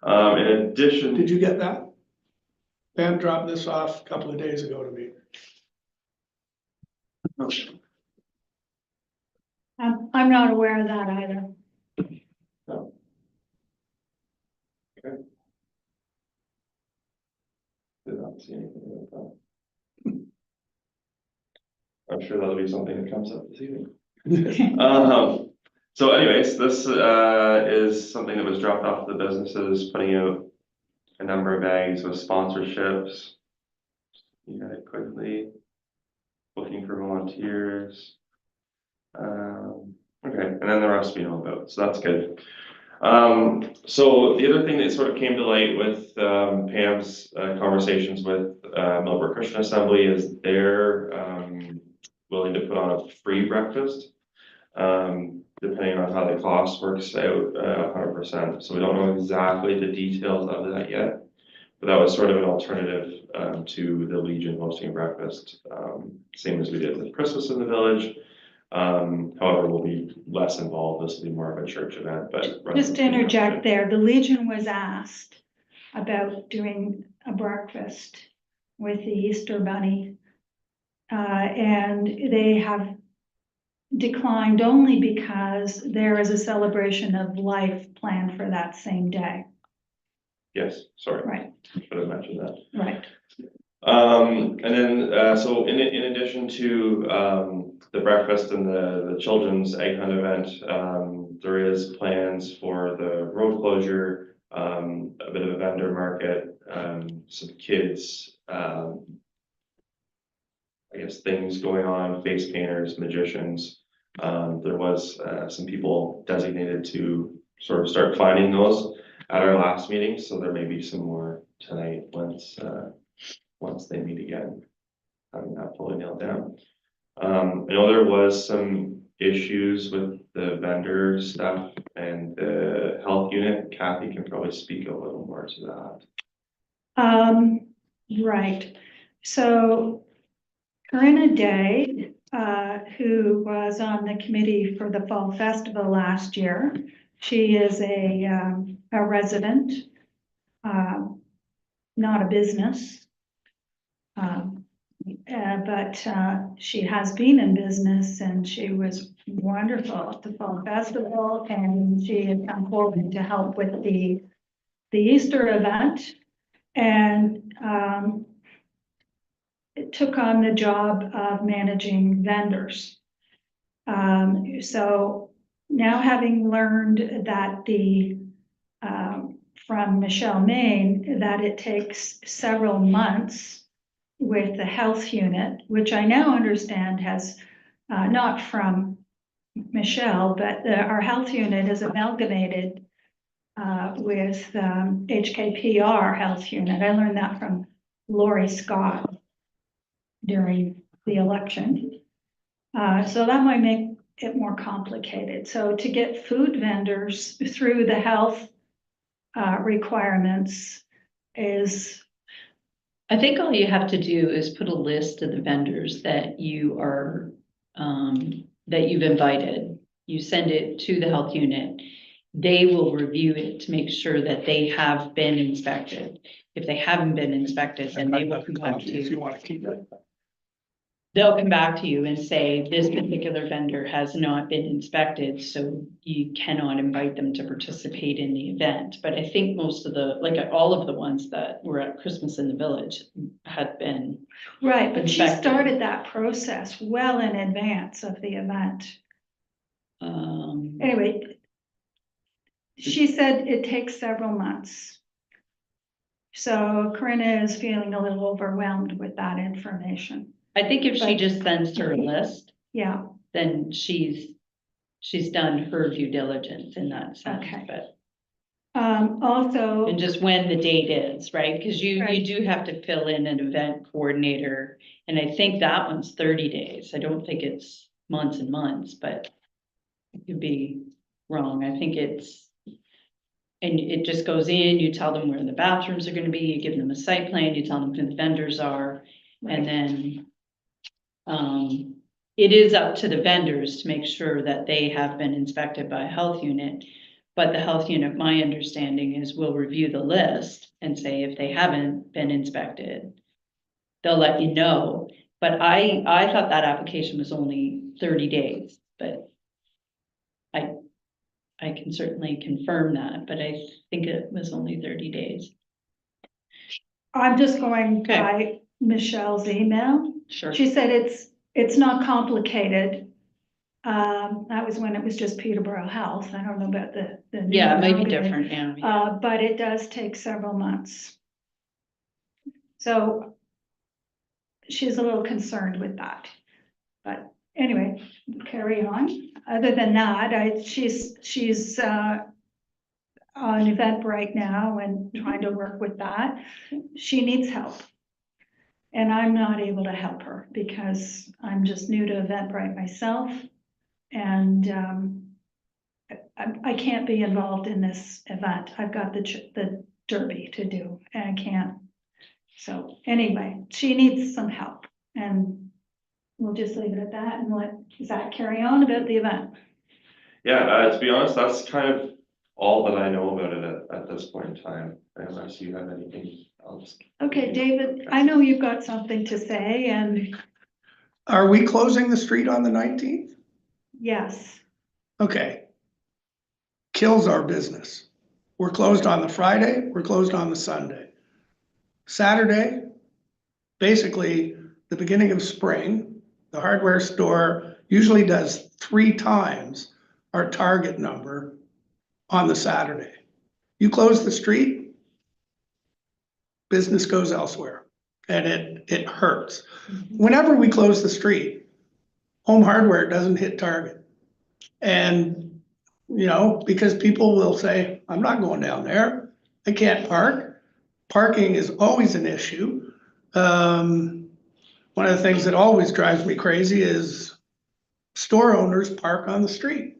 Speaker 2: In addition,
Speaker 6: Did you get that? Pam dropped this off a couple of days ago to me.
Speaker 1: I'm not aware of that either.
Speaker 2: No. Okay. Did not see anything like that. I'm sure that'll be something that comes up this evening. So anyways, this is something that was dropped off to the businesses, putting out a number of eggs with sponsorships. You got it quickly. Looking for volunteers. Okay, and then the rest we know about, so that's good. So the other thing that sort of came to light with Pam's conversations with Millbrook Christian Assembly is they're willing to put on a free breakfast, depending on how the cost works out 100%. So we don't know exactly the details of that yet, but that was sort of an alternative to the Legion hosting a breakfast, same as we did with Christmas in the Village. However, we'll be less involved. This will be more of a church event, but.
Speaker 1: Just to interject there, the Legion was asked about doing a breakfast with the Easter Bunny. And they have declined only because there is a celebration of life planned for that same day.
Speaker 2: Yes, sorry.
Speaker 1: Right,
Speaker 2: Should have mentioned that.
Speaker 1: right.
Speaker 2: And then, so in addition to, the breakfast and the children's egg hunt event, there is plans for the road closure, a bit of a vendor market, some kids, I guess things going on, face painters, magicians. There was, some people designated to sort of start finding those at our last meeting, so there may be some more tonight once they meet again, having that fully nailed down. I know there was some issues with the vendor stuff and the health unit. Kathy can probably speak a little more to that.
Speaker 1: Right. So Corinna Day, who was on the committee for the Fall Festival last year, she is a resident, not a business. But she has been in business and she was wonderful at the Fall Festival, and she had come forward to help with the Easter event, and it took on the job of managing vendors. So now, having learned that from Michelle Main, that it takes several months with the health unit, which I now understand has, not from Michelle, but our health unit is amalgamated with HKPR Health Unit. I learned that from Lori Scott during the election. So that might make it more complicated. So to get food vendors through the health requirements is.
Speaker 8: I think all you have to do is put a list of the vendors that you are, that you've invited. You send it to the health unit. They will review it to make sure that they have been inspected. If they haven't been inspected, then they will come back to
Speaker 6: If you
Speaker 8: you.
Speaker 6: want to keep it.
Speaker 8: they'll come back to you and say, this particular vendor has not been inspected, so you cannot invite them to participate in the event. But I think most of the, like, all of the ones that were at Christmas in the Village had been,
Speaker 1: Right, but she
Speaker 8: Inspected.
Speaker 1: started that process well in advance of the event. Anyway, she said it takes several months. So Corinna is feeling a little overwhelmed with that information.
Speaker 8: I think if she
Speaker 1: But-
Speaker 8: just sends her a list,
Speaker 1: Yeah,
Speaker 8: then she's done her due diligence in that sense,
Speaker 1: Okay.
Speaker 8: but.
Speaker 1: also,
Speaker 8: And just when the date is, right? Because you
Speaker 1: Right.
Speaker 8: do have to fill in an event coordinator. And I think that one's 30 days. I don't think it's months and months, but it could be wrong. I think it's, and it just goes in, you tell them where the bathrooms are gonna be, you give them a site plan, you tell them who the vendors are, and then it is up to the vendors to make sure that they have been inspected by a health unit. But the health unit, my understanding is, will review the list and say if they haven't been inspected, they'll let you know. But I thought that application was only 30 days, but I can certainly confirm that, but I think it was only 30 days.
Speaker 1: I'm just going
Speaker 8: Okay.
Speaker 1: by Michelle's email.
Speaker 8: Sure.
Speaker 1: She said it's not complicated. That was when it was just Peterborough Health. I don't know about the. new
Speaker 8: Yeah, it might be
Speaker 1: nowadays.
Speaker 8: different now.
Speaker 1: But it does take several months. So she's a little concerned with that. But anyway, carry on. Other than that, she's on Eventbrite now and trying to work with that. She needs help. And I'm not able to help her because I'm just new to Eventbrite myself. And I can't be involved in this event. I've got the derby to do and I can't. So anyway, she needs some help and we'll just leave it at that and let Zach carry on about the event.
Speaker 2: Yeah, to be honest, that's kind of all that I know about it at this point in time, unless you have anything else.
Speaker 1: Okay, David, I know you've got something to say and
Speaker 6: Are we closing the street on the 19th?
Speaker 1: yes,
Speaker 6: Okay. Kills our business. We're closed on the Friday, we're closed on the Sunday. Saturday, basically the beginning of spring, the hardware store usually does 3 times our target number on the Saturday. You close the street, business goes elsewhere and it hurts. Whenever we close the street, Home Hardware doesn't hit target. And you know, because people will say, I'm not going down there. I can't park. Parking is always an issue. One of the things that always drives me crazy is store owners park on the street.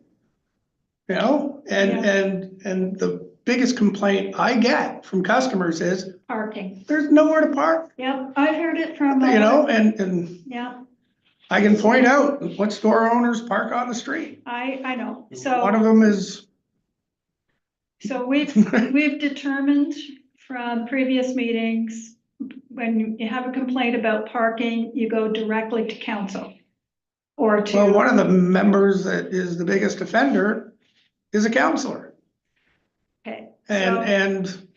Speaker 6: You know, and the biggest complaint I get from customers is
Speaker 1: parking.
Speaker 6: there's nowhere to park,
Speaker 1: Yep, I've heard it from.
Speaker 6: you know, and
Speaker 1: Yeah,
Speaker 6: I can point out what store owners park on the street.
Speaker 1: I know.
Speaker 6: One of
Speaker 1: So,
Speaker 6: them is,
Speaker 1: so we've determined from previous meetings, when you have a complaint about parking, you go directly to council. Or to.
Speaker 6: well, one of the members that is the biggest offender is a counselor.
Speaker 1: Okay,
Speaker 6: And,
Speaker 1: so
Speaker 6: and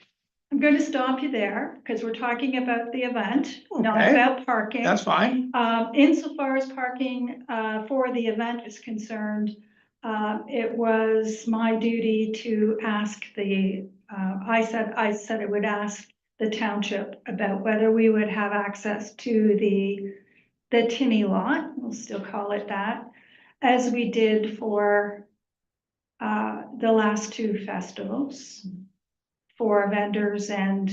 Speaker 1: I'm going to stop you there because we're talking about the event, not
Speaker 6: Okay.
Speaker 1: about parking.
Speaker 6: that's fine.
Speaker 1: Insofar as parking for the event is concerned, it was my duty to ask I said I would ask the township about whether we would have access to the tinny lot, we'll still call it that, as we did for the last 2 festivals for vendors and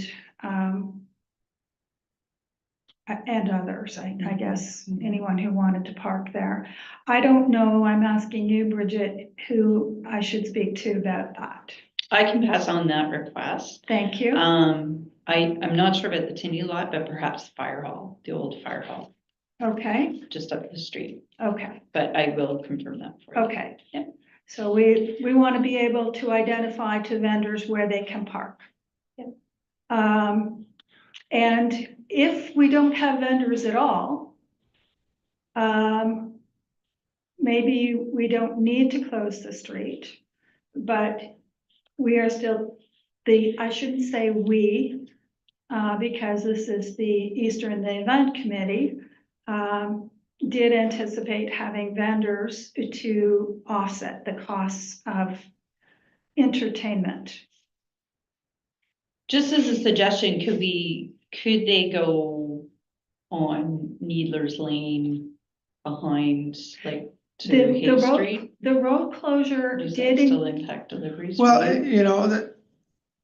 Speaker 1: others, I guess, anyone who wanted to park there. I don't know, I'm asking you, Bridget, who I should speak to about that.
Speaker 8: I can pass on that request.
Speaker 1: Thank you.
Speaker 8: I'm not sure about the Tinny lot, but perhaps the fire hall, the old fire hall,
Speaker 1: Okay,
Speaker 8: just up the street.
Speaker 1: okay,
Speaker 8: But I will confirm that for you.
Speaker 1: okay.
Speaker 8: Yeah.
Speaker 1: So we want to be able to identify to vendors where they can park. And if we don't have vendors at all, Maybe we don't need to close the street, but we are still, I shouldn't say we, because this is the Eastern the Event Committee, did anticipate having vendors to offset the costs of entertainment.
Speaker 8: Just as a suggestion, could they go on Needler's Lane behind, like, to
Speaker 1: The
Speaker 8: Hay
Speaker 1: road-
Speaker 8: Street?
Speaker 1: The road closure
Speaker 8: Does
Speaker 1: did,
Speaker 8: that still impact deliveries? for
Speaker 6: Well,
Speaker 8: you?
Speaker 6: you know, that,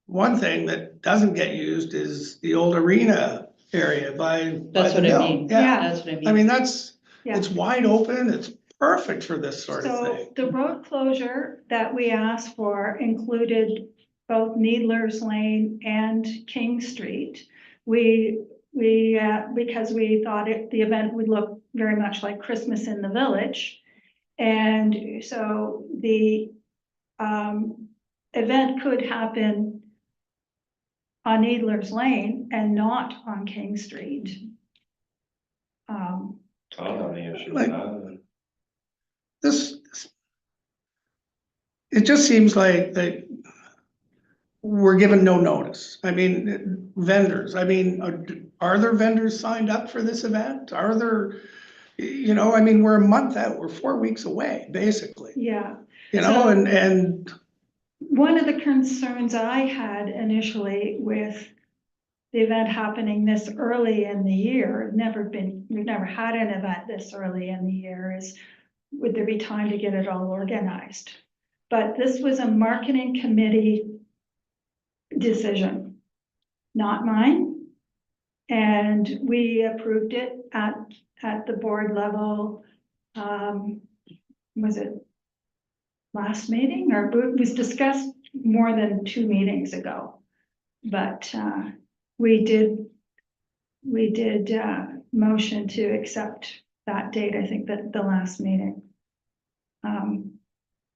Speaker 6: one thing that doesn't get used is the old arena area by
Speaker 8: That's
Speaker 6: the
Speaker 8: what I
Speaker 6: mill.
Speaker 8: mean.
Speaker 6: Yeah,
Speaker 8: That's what I mean.
Speaker 6: I mean, it's
Speaker 1: yeah.
Speaker 6: wide open, it's perfect for this sort of
Speaker 1: So
Speaker 6: thing.
Speaker 1: the road closure that we asked for included both Needler's Lane and King Street. Because we thought the event would look very much like Christmas in the Village. And so the event could happen on Needler's Lane and not on King Street.
Speaker 2: I don't have any issue with
Speaker 6: Like-
Speaker 2: that.
Speaker 6: This, it just seems like that we're given no notice. I mean, vendors, I mean, are there vendors signed up for this event? Are there, you know, I mean, we're a month out, we're 4 weeks away, basically,
Speaker 1: Yeah.
Speaker 6: you know,
Speaker 1: So-
Speaker 6: and
Speaker 1: One of the concerns I had initially with the event happening this early in the year, we've never had an event this early in the year, is would there be time to get it all organized? But this was a marketing committee decision, not mine. And we approved it at the board level. Was it last meeting, or it was discussed more than 2 meetings ago? But we did motion to accept that date, I think that the last meeting.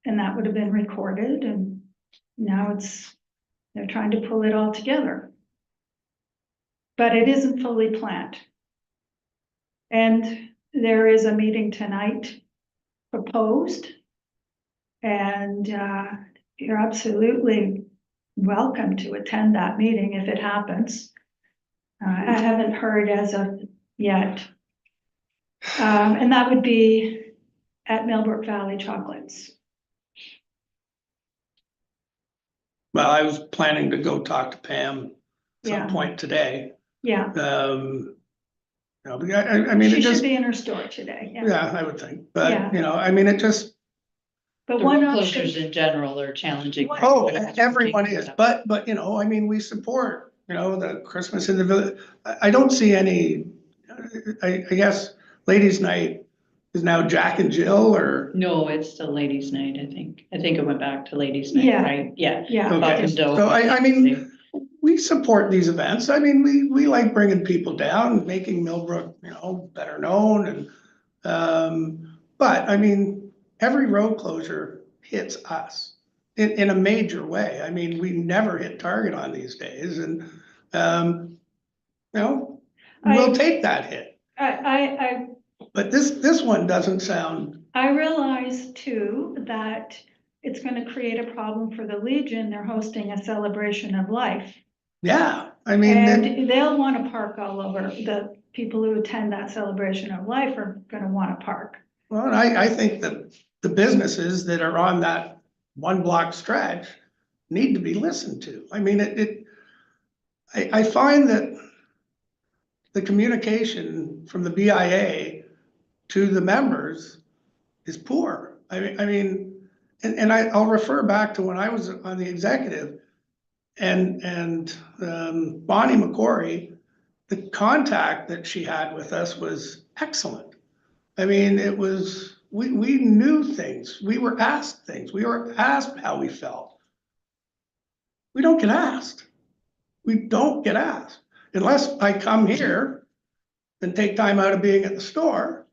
Speaker 1: And that would have been recorded, and now they're trying to pull it all together. But it isn't fully planned. And there is a meeting tonight proposed. And you're absolutely welcome to attend that meeting if it happens. I haven't heard as of yet. And that would be at Millbrook Valley Chocolates.
Speaker 6: well, I was planning to go talk to Pam at
Speaker 1: Yeah.
Speaker 6: some point today.
Speaker 1: Yeah,
Speaker 6: You know, but I mean,
Speaker 1: she
Speaker 6: it
Speaker 1: should
Speaker 6: just,
Speaker 1: be in her store today, yeah.
Speaker 6: yeah, I would think,
Speaker 1: Yeah.
Speaker 6: but, you know, I mean, it just,
Speaker 1: But
Speaker 8: The
Speaker 1: one
Speaker 8: road
Speaker 1: option,
Speaker 8: closures in general are challenging.
Speaker 6: oh, everyone is, but, you know, I mean, we support, you know, the Christmas in the Village. I don't see any, I guess, ladies' night is now Jack and Jill, or,
Speaker 8: No, it's still ladies' night, I think. I think it went back to ladies' night,
Speaker 1: Yeah.
Speaker 8: right? Yeah.
Speaker 1: yeah.
Speaker 6: okay,
Speaker 8: and Doe.
Speaker 6: so I mean, we support these events. I mean, we like bringing people down, making Millbrook, you know, better known and, but I mean, every road closure hits us in a major way. I mean, we never hit target on these days and, you know, we'll take that hit. But this one doesn't sound,
Speaker 1: I realize too that it's gonna create a problem for the Legion. They're hosting a celebration of life.
Speaker 6: yeah, I mean, it-
Speaker 1: And they'll wanna park all over. The people who attend that celebration of life are gonna wanna park.
Speaker 6: well, and I think that the businesses that are on that 1 block stretch need to be listened to. I mean, I find that the communication from the BIA to the members is poor. I mean, and I'll refer back to when I was on the executive and Bonnie McCory, the contact that she had with us was excellent. I mean, it was, we knew things, we were asked things, we were asked how we felt. We don't get asked. We don't get asked unless I come here and take time out of being at the store.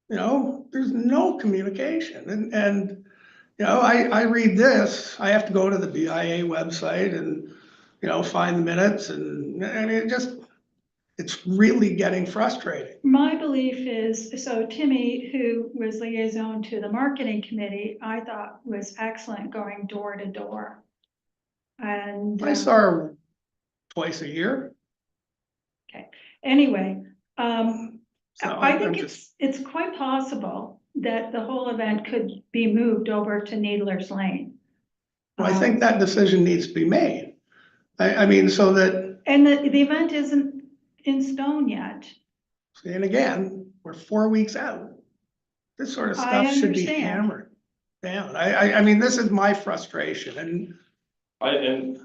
Speaker 6: You know, there's no communication and, you know, I read this, I have to go to the BIA website and, you know, find the minutes and, I mean, it just, It's really getting frustrating.
Speaker 1: My belief is, so Timmy, who was liaison to the marketing committee, I thought was excellent going door to door. And
Speaker 6: I saw her twice a year.
Speaker 1: anyway,
Speaker 6: So
Speaker 1: I
Speaker 6: I'm
Speaker 1: think
Speaker 6: just,
Speaker 1: it's quite possible that the whole event could be moved over to Needler's Lane.
Speaker 6: I think that decision needs to be made. I mean, so that,
Speaker 1: And the event isn't in stone yet.
Speaker 6: and again, we're 4 weeks out. This sort of
Speaker 1: I
Speaker 6: stuff should be
Speaker 1: understand.
Speaker 6: hammered down. I mean, this is my frustration and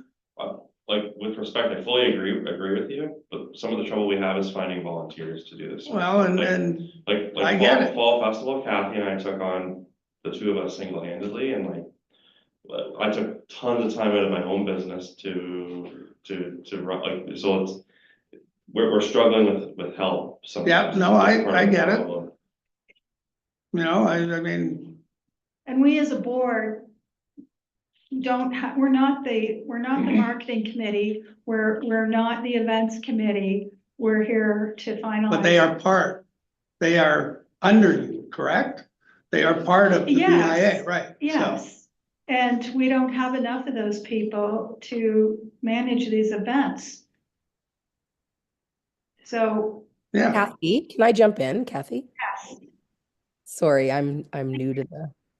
Speaker 2: Like, with respect, I fully agree with you, but some of the trouble we have is finding volunteers to do this.
Speaker 6: well,
Speaker 2: Like-
Speaker 6: and
Speaker 2: Like
Speaker 6: I get it.
Speaker 2: fall festival, Kathy and I took on, the two of us single-handedly, and like, I took tons of time out of my own business to run, like, so it's, we're struggling with help sometimes.
Speaker 6: Yeah, no,
Speaker 2: That's part
Speaker 6: I
Speaker 2: of the
Speaker 6: get it.
Speaker 2: problem.
Speaker 6: you know, I mean,
Speaker 1: And we as a board don't have, we're not the marketing committee, we're not the events committee. We're here to finalize.
Speaker 6: but they are under you, correct? They are part of the
Speaker 1: Yes.
Speaker 6: BIA, right? So,
Speaker 1: Yes, and we don't have enough of those people to manage these events. So,
Speaker 6: yeah,
Speaker 4: Kathy, can I jump in, Kathy?
Speaker 1: yes,
Speaker 4: Sorry, I'm new to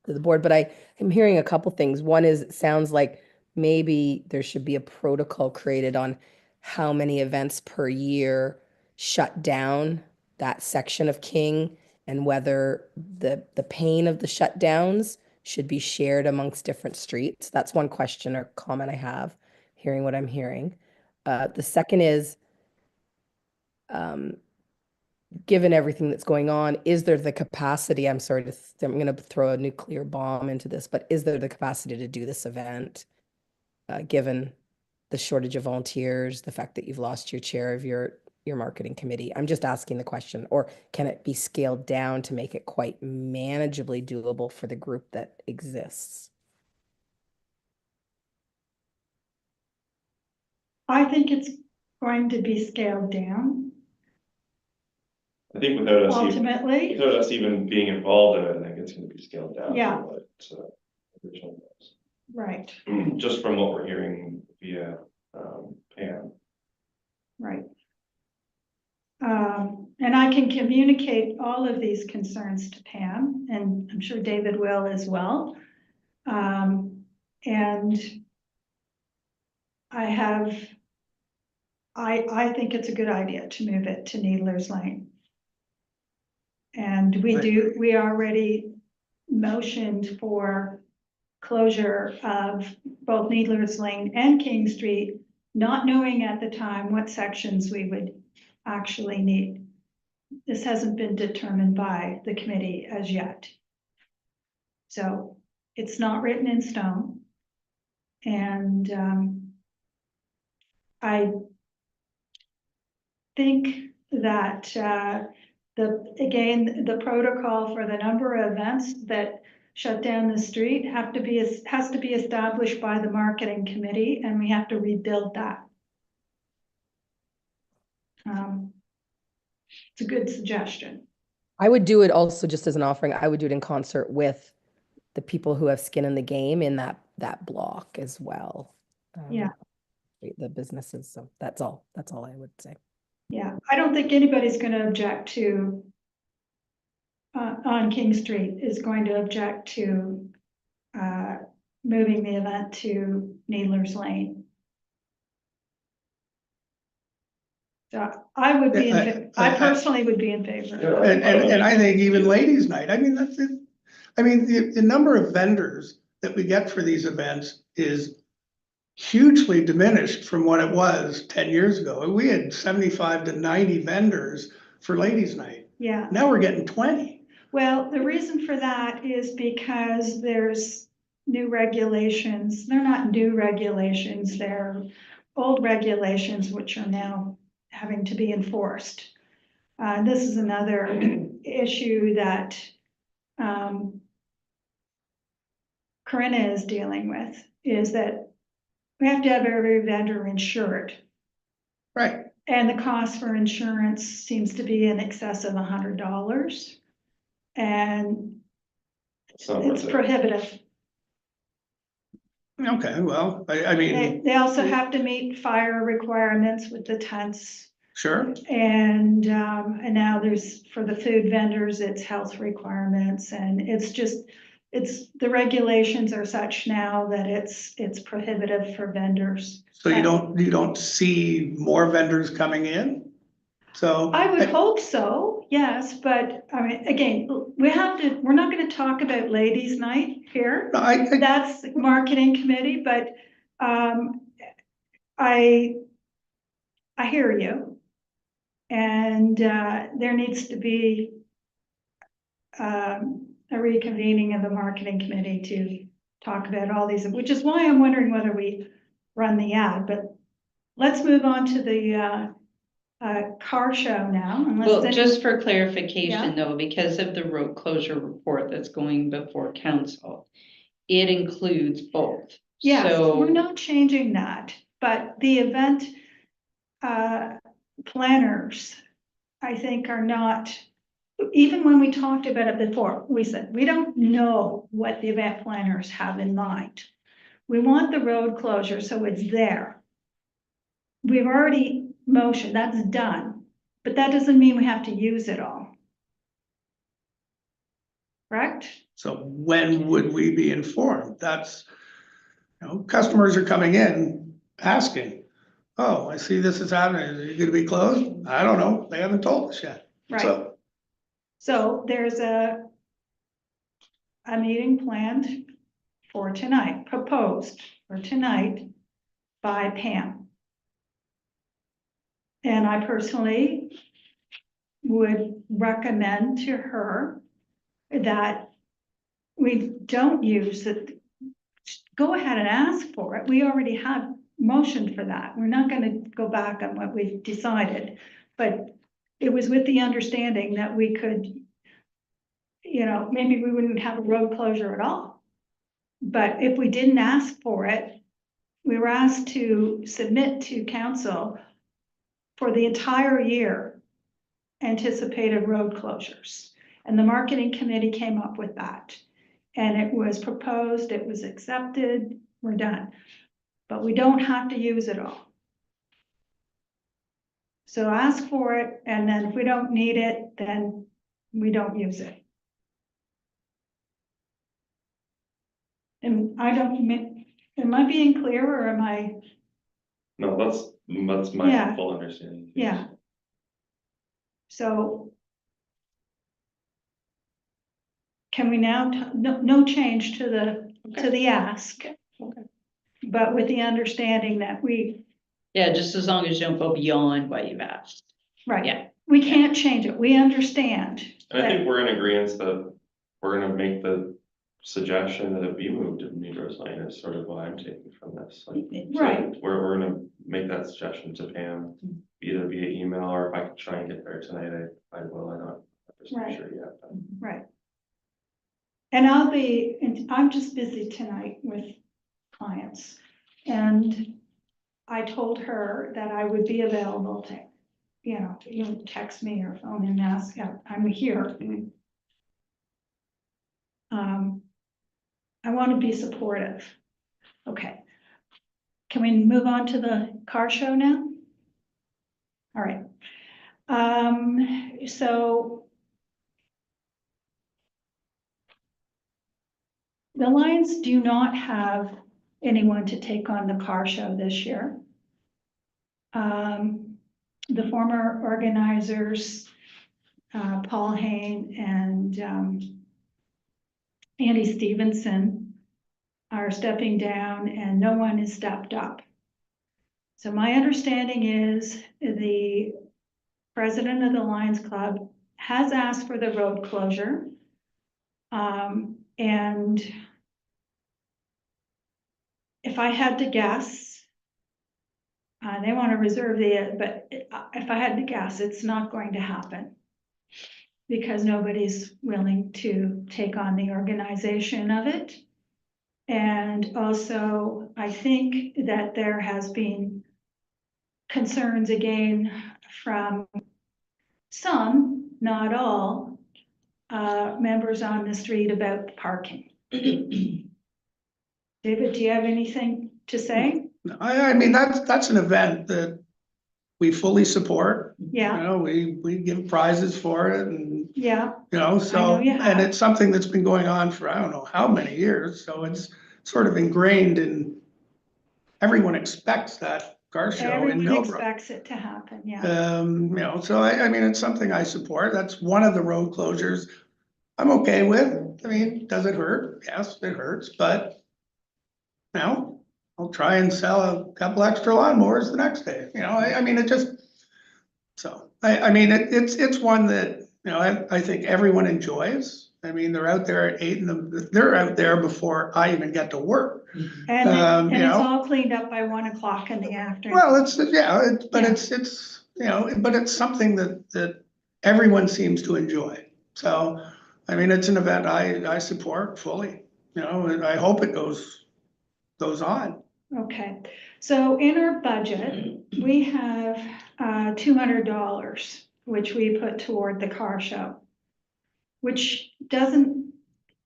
Speaker 4: the board, but I'm hearing a couple things. One is it sounds like maybe there should be a protocol created on how many events per year shut down that section of King, and whether the pain of the shutdowns should be shared amongst different streets. That's one question or comment I have, hearing what I'm hearing. The second is, given everything that's going on, is there the capacity, I'm sorry I'm going to throw a nuclear bomb into this, but is there the capacity to do this event, given the shortage of volunteers, the fact that you've lost your chair of your marketing committee? I'm just asking the question. Or can it be scaled down to make it quite manageably doable for the group that exists?
Speaker 1: I think it's going to be scaled down
Speaker 2: I think
Speaker 1: ultimately.
Speaker 2: without us even being involved in it, I think it's gonna be scaled down.
Speaker 1: Yeah.
Speaker 2: To what, originally
Speaker 1: Right,
Speaker 2: was. Just from what we're hearing via, Pam.
Speaker 1: right. And I can communicate all of these concerns to Pam, and I'm sure David will as well. And I think it's a good idea to move it to Needler's Lane. And we already motioned for closure of both Needler's Lane and King Street, not knowing at the time what sections we would actually need. This hasn't been determined by the committee as yet. So it's not written in stone. And I think that the protocol for the number of events that shut down the street has to be established by the marketing committee, and we have to rebuild that. It's a good suggestion.
Speaker 4: I would do it also just as an offering. I would do it in concert with the people who have skin in the game in that block as well.
Speaker 1: Yeah.
Speaker 4: The businesses. So that's all I would say.
Speaker 1: Yeah, I don't think anybody's going to object to on King Street is going to object to moving the event to Needler's Lane. So I would be I personally would be in favor.
Speaker 6: and I think even ladies' night, I mean, that's it. I mean, the number of vendors that we get for these events is hugely diminished from what it was 10 years ago. We had 75 to 90 vendors for ladies' night.
Speaker 1: Yeah.
Speaker 6: Now we're getting 20.
Speaker 1: Well, the reason for that is because there's new regulations. They're not new regulations, they're old regulations, which are now having to be enforced. This is another issue that Corinna is dealing with, is that we have to have every vendor insured.
Speaker 6: Right.
Speaker 1: And the cost for insurance seems to be in excess of $100. And
Speaker 2: It's not
Speaker 1: it's
Speaker 2: worth it.
Speaker 1: prohibitive.
Speaker 6: Okay, well, I mean,
Speaker 1: They also have to meet fire requirements with the tents.
Speaker 6: sure,
Speaker 1: And now there's, for the food vendors, it's health requirements, and it's just, the regulations are such now that it's prohibitive for vendors.
Speaker 6: so you don't see more vendors coming in? So.
Speaker 1: I would hope so, yes, but I mean, again, we're not gonna talk about ladies' night here.
Speaker 6: No, I,
Speaker 1: That's marketing committee, but I hear you. And there needs to be a reconvening of the marketing committee to talk about all these, which is why I'm wondering whether we run the ad, but let's move on to the car show now.
Speaker 5: Well, just for
Speaker 1: Yeah.
Speaker 5: clarification though, because of the road closure report that's going before council, it includes both.
Speaker 1: Yes,
Speaker 5: So
Speaker 1: we're not changing that, but the event planners, I think, are not, even when we talked about it before, we said, we don't know what the event planners have in mind. We want the road closure, so it's there. We've already motioned, that's done, but that doesn't mean we have to use it all. Correct?
Speaker 6: so when would we be informed? That's, customers are coming in asking, oh, I see this is happening, is it gonna be closed? I don't know, they haven't told us yet.
Speaker 1: Right. So there's a meeting planned for tonight, proposed for tonight by Pam. And I personally would recommend to her that we don't use it. Go ahead and ask for it. We already have motioned for that. We're not going to go back on what we've decided, but it was with the understanding that we could, maybe we wouldn't have a road closure at all. But if we didn't ask for it, we were asked to submit to council for the entire year anticipated road closures. And the marketing committee came up with that. And it was proposed, it was accepted, we're done. But we don't have to use it all. So ask for it, and then if we don't need it, then we don't use it. And am I being clear, or am I?
Speaker 2: No, that's my
Speaker 1: Yeah.
Speaker 2: full understanding.
Speaker 1: Yeah. So can we now, no change to the ask,
Speaker 5: Okay.
Speaker 1: but with the understanding that
Speaker 5: yeah, just as long as you don't go beyond what you've asked.
Speaker 1: right,
Speaker 5: Yeah.
Speaker 1: we can't change it. We understand.
Speaker 2: And I
Speaker 1: that-
Speaker 2: think we're in agreement that we're gonna make the suggestion that it be moved to Meadrose Lane is sort of what I'm taking from this. Like, so
Speaker 1: Right,
Speaker 2: we're gonna make that suggestion to Pam, either via email, or if I can try and get there tonight, I will, I'm not
Speaker 1: Right.
Speaker 2: sure yet. but-
Speaker 1: right. And I'm just busy tonight with clients. And I told her that I would be available to, you text me or phone and ask, I'm here.
Speaker 2: Mhm.
Speaker 1: I want to be supportive. Okay. Can we move on to the car show now? All right. So the Lions do not have anyone to take on the car show this year. The former organizers, Paul Hain and Andy Stevenson, are stepping down, and no one has stepped up. So my understanding is the president of the Lions Club has asked for the road closure. And if I had to guess, they want to reserve but if I had to guess, it's not going to happen because nobody's willing to take on the organization of it. And also, I think that there has been concerns again from some, not all, members on the street about parking. David, do you have anything to say?
Speaker 6: I mean, that's an event that we fully support.
Speaker 1: Yeah,
Speaker 6: You know, we give prizes for it and,
Speaker 1: yeah,
Speaker 6: you know, so,
Speaker 1: I know you
Speaker 6: and
Speaker 1: have.
Speaker 6: it's something that's been going on for, I don't know how many years, so it's sort of ingrained in, everyone expects that car show in
Speaker 1: Everyone
Speaker 6: Millbrook.
Speaker 1: expects it to happen, yeah.
Speaker 6: You know, so I mean, it's something I support. That's one of the road closures I'm okay with. I mean, does it hurt? Yes, it hurts, but you know, I'll try and sell a couple extra lawnmowers the next day. You know, I mean, it just, so, I mean, it's one that, you know, I think everyone enjoys. I mean, they're out there at 8 they're out there before I even get to work.
Speaker 1: And
Speaker 6: you
Speaker 1: it's
Speaker 6: know.
Speaker 1: all cleaned up by 1 o'clock in the afternoon.
Speaker 6: Well, it's, yeah, but
Speaker 1: Yeah.
Speaker 6: it's, you know, but it's something that everyone seems to enjoy. So, I mean, it's an event I support fully, you know, and I hope it goes on.
Speaker 1: Okay, so in our budget, we have $200, which we put toward the car show, which doesn't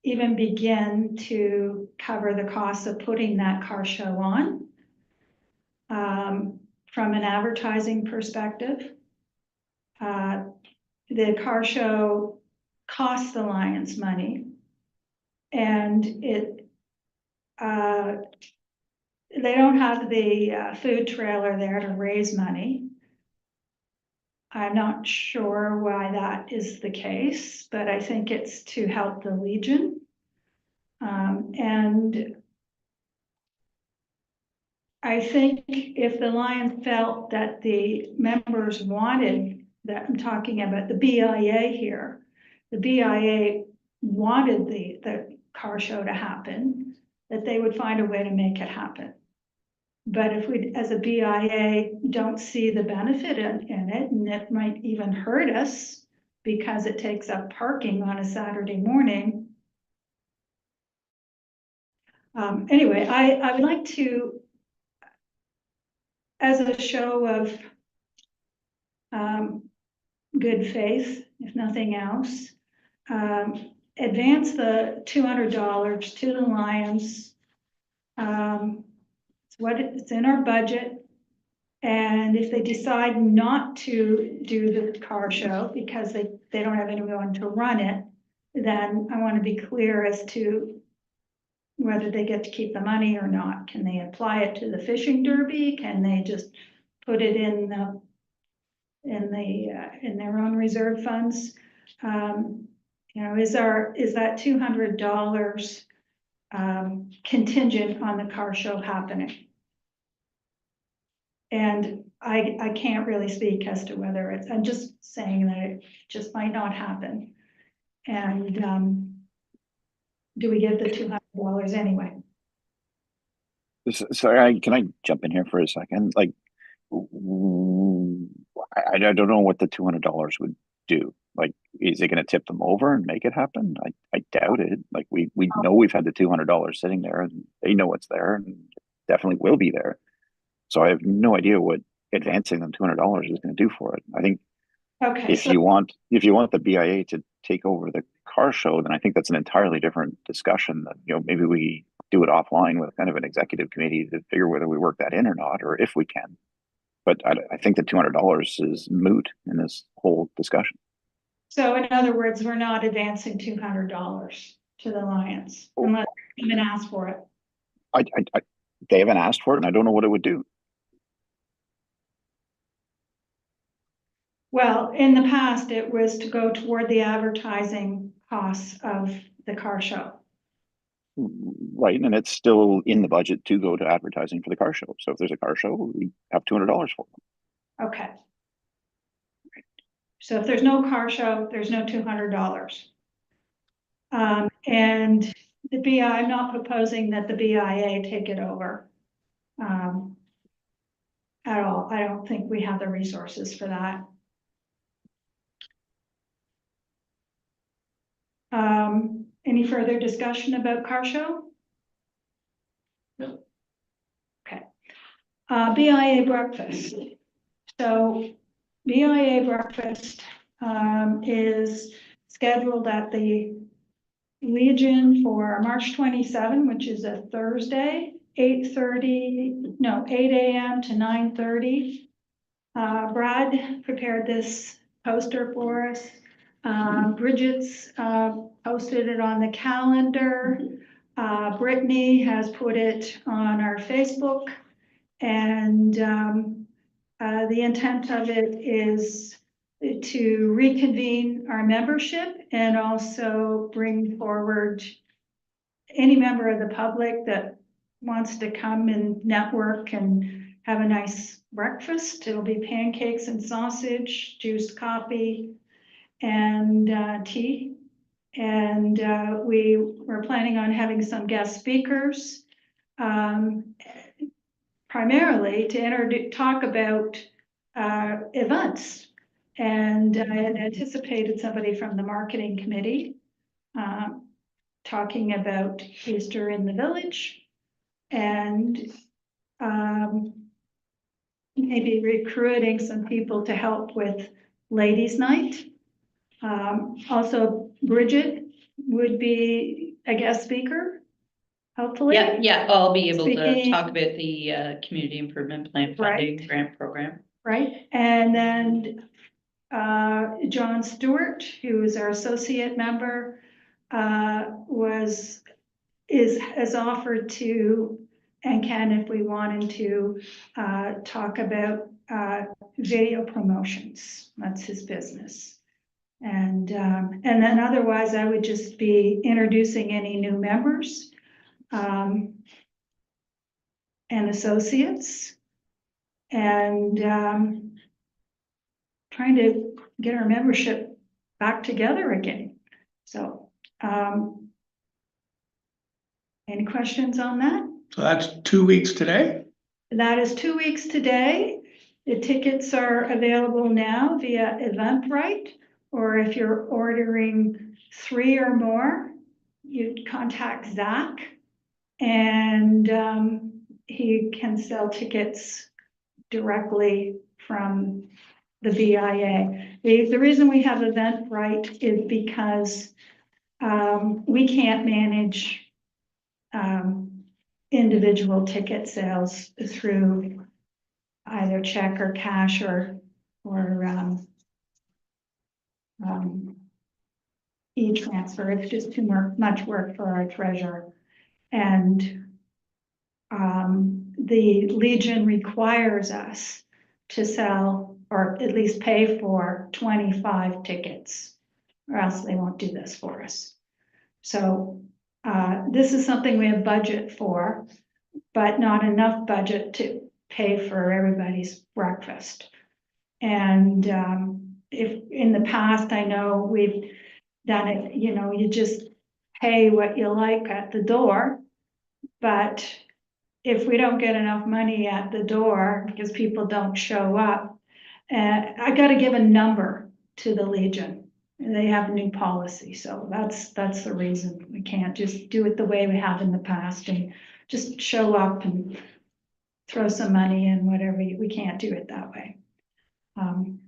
Speaker 1: even begin to cover the cost of putting that car show on. From an advertising perspective, the car show costs the Lions money, and they don't have the food trailer there to raise money. I'm not sure why that is the case, but I think it's to help the Legion. And I think if the Lions felt that the members wanted, that I'm talking about the BIA here, the BIA wanted the car show to happen, that they would find a way to make it happen. But if we, as a BIA, don't see the benefit in it, and it might even hurt us because it takes up parking on a Saturday morning. Anyway, I would like to, as a show of good faith, if nothing else, advance the $200 to the Lions. It's in our budget. And if they decide not to do the car show because they don't have anyone to run it, then I want to be clear as to whether they get to keep the money or not. Can they apply it to the fishing derby? Can they just put it in their own reserve funds? You know, is that $200 contingent on the car show happening? And I can't really speak as to whether I'm just saying that it just might not happen. And do we get the $200 anyway?
Speaker 3: So can I jump in here for a second? Like, I don't know what the $200 would do. Like, is it going to tip them over and make it happen? I doubt it. Like, we know we've had the $200 sitting there, and they know it's there, and definitely will be there. So I have no idea what advancing them $200 is going to do for it. I think
Speaker 1: Okay.
Speaker 3: if you want the BIA to take over the car show, then I think that's an entirely different discussion. That, you know, maybe we do it offline with kind of an executive committee to figure whether we work that in or not, or if we can. But I think the $200 is moot in this whole discussion.
Speaker 1: So in other words, we're not advancing $200 to the Lions unless they even ask for it.
Speaker 3: They haven't asked for it, and I don't know what it would do.
Speaker 1: Well, in the past, it was to go toward the advertising costs of the car show.
Speaker 3: Right, and it's still in the budget to go to advertising for the car show. So if there's a car show, we have $200 for them.
Speaker 1: Okay. So if there's no car show, there's no $200. And the BIA, I'm not proposing that the BIA take it over at all. I don't think we have the resources for that. Any further discussion about car show?
Speaker 7: No.
Speaker 1: Okay. BIA breakfast. So BIA breakfast is scheduled at the Legion for March 27, which is a Thursday, 8 a.m. to 9:30. Brad prepared this poster for us. Bridget's posted it on the calendar. Brittany has put it on our Facebook. And the intent of it is to reconvene our membership and also bring forward any member of the public that wants to come and network and have a nice breakfast. It'll be pancakes and sausage, juiced coffee, and tea. And we were planning on having some guest speakers, primarily to talk about events. And I had anticipated somebody from the marketing committee talking about Easter in the village, and maybe recruiting some people to help with ladies' night. Also, Bridget would be a guest speaker, hopefully.
Speaker 8: Yeah, I'll be able to
Speaker 1: Speaking-
Speaker 8: talk about the community improvement plan funding
Speaker 1: Right.
Speaker 8: grant program.
Speaker 1: Right, and then John Stewart, who is our associate member, has offered to, and can if we wanted to, talk about video promotions. That's his business. And then otherwise, I would just be introducing any new members and associates, and trying to get our membership back together again. So, any questions on that?
Speaker 6: So that's 2 weeks today?
Speaker 1: That is 2 weeks today. The tickets are available now via Eventbrite, or if you're ordering 3 or more, you'd contact Zach, and he can sell tickets directly from the BIA. The reason we have Eventbrite is because we can't manage individual ticket sales through either check or cash or e-transfer. It's just too much work for our treasurer. And the Legion requires us to sell, or at least pay for 25 tickets, or else they won't do this for us. So this is something we have budget for, but not enough budget to pay for everybody's breakfast. And if in the past, I know we've done it, you just pay what you like at the door. But if we don't get enough money at the door because people don't show up, I got to give a number to the Legion. And they have a new policy, so that's the reason we can't just do it the way we have in the past and just show up and throw some money in, whatever. We can't do it that way.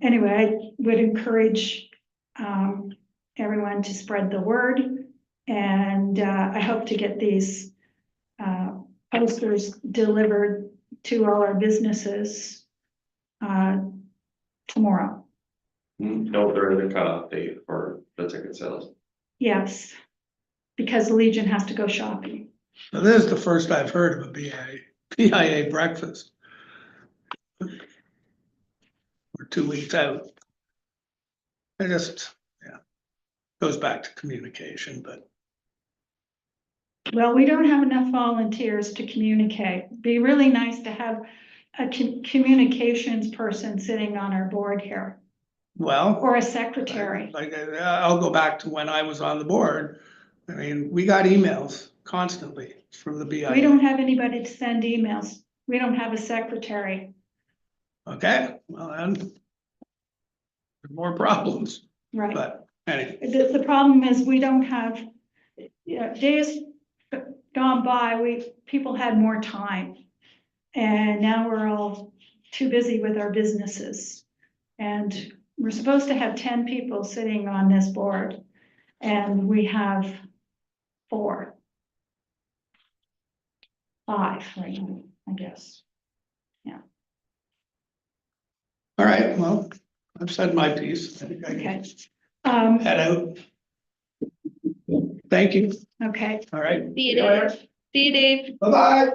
Speaker 1: Anyway, I would encourage everyone to spread the word, and I hope to get these posters delivered to all our businesses tomorrow.
Speaker 2: No, there is a cutoff date for the ticket sales.
Speaker 1: Yes, because the Legion has to go shopping.
Speaker 6: Now, this is the first I've heard of a BIA breakfast. We're 2 weeks out. I just, goes back to communication, but
Speaker 1: Well, we don't have enough volunteers to communicate. Be really nice to have a communications person sitting on our board here,
Speaker 6: well.
Speaker 1: or a secretary.
Speaker 6: Like, I'll go back to when I was on the board. I mean, we got emails constantly from the BIA.
Speaker 1: We don't have anybody to send emails. We don't have a secretary.
Speaker 6: Okay, well, then there's more problems,
Speaker 1: Right.
Speaker 6: but anyway,
Speaker 1: The problem is we don't have, days gone by, people had more time. And now we're all too busy with our businesses. And we're supposed to have 10 people sitting on this board, and we have 4. 5 right now, I guess.
Speaker 6: All right, well, I've said my piece. I think I
Speaker 1: Okay.
Speaker 6: can head out. Thank you.
Speaker 1: Okay.
Speaker 6: All right.
Speaker 8: See you, Dave. See you, Dave.
Speaker 6: Bye-bye.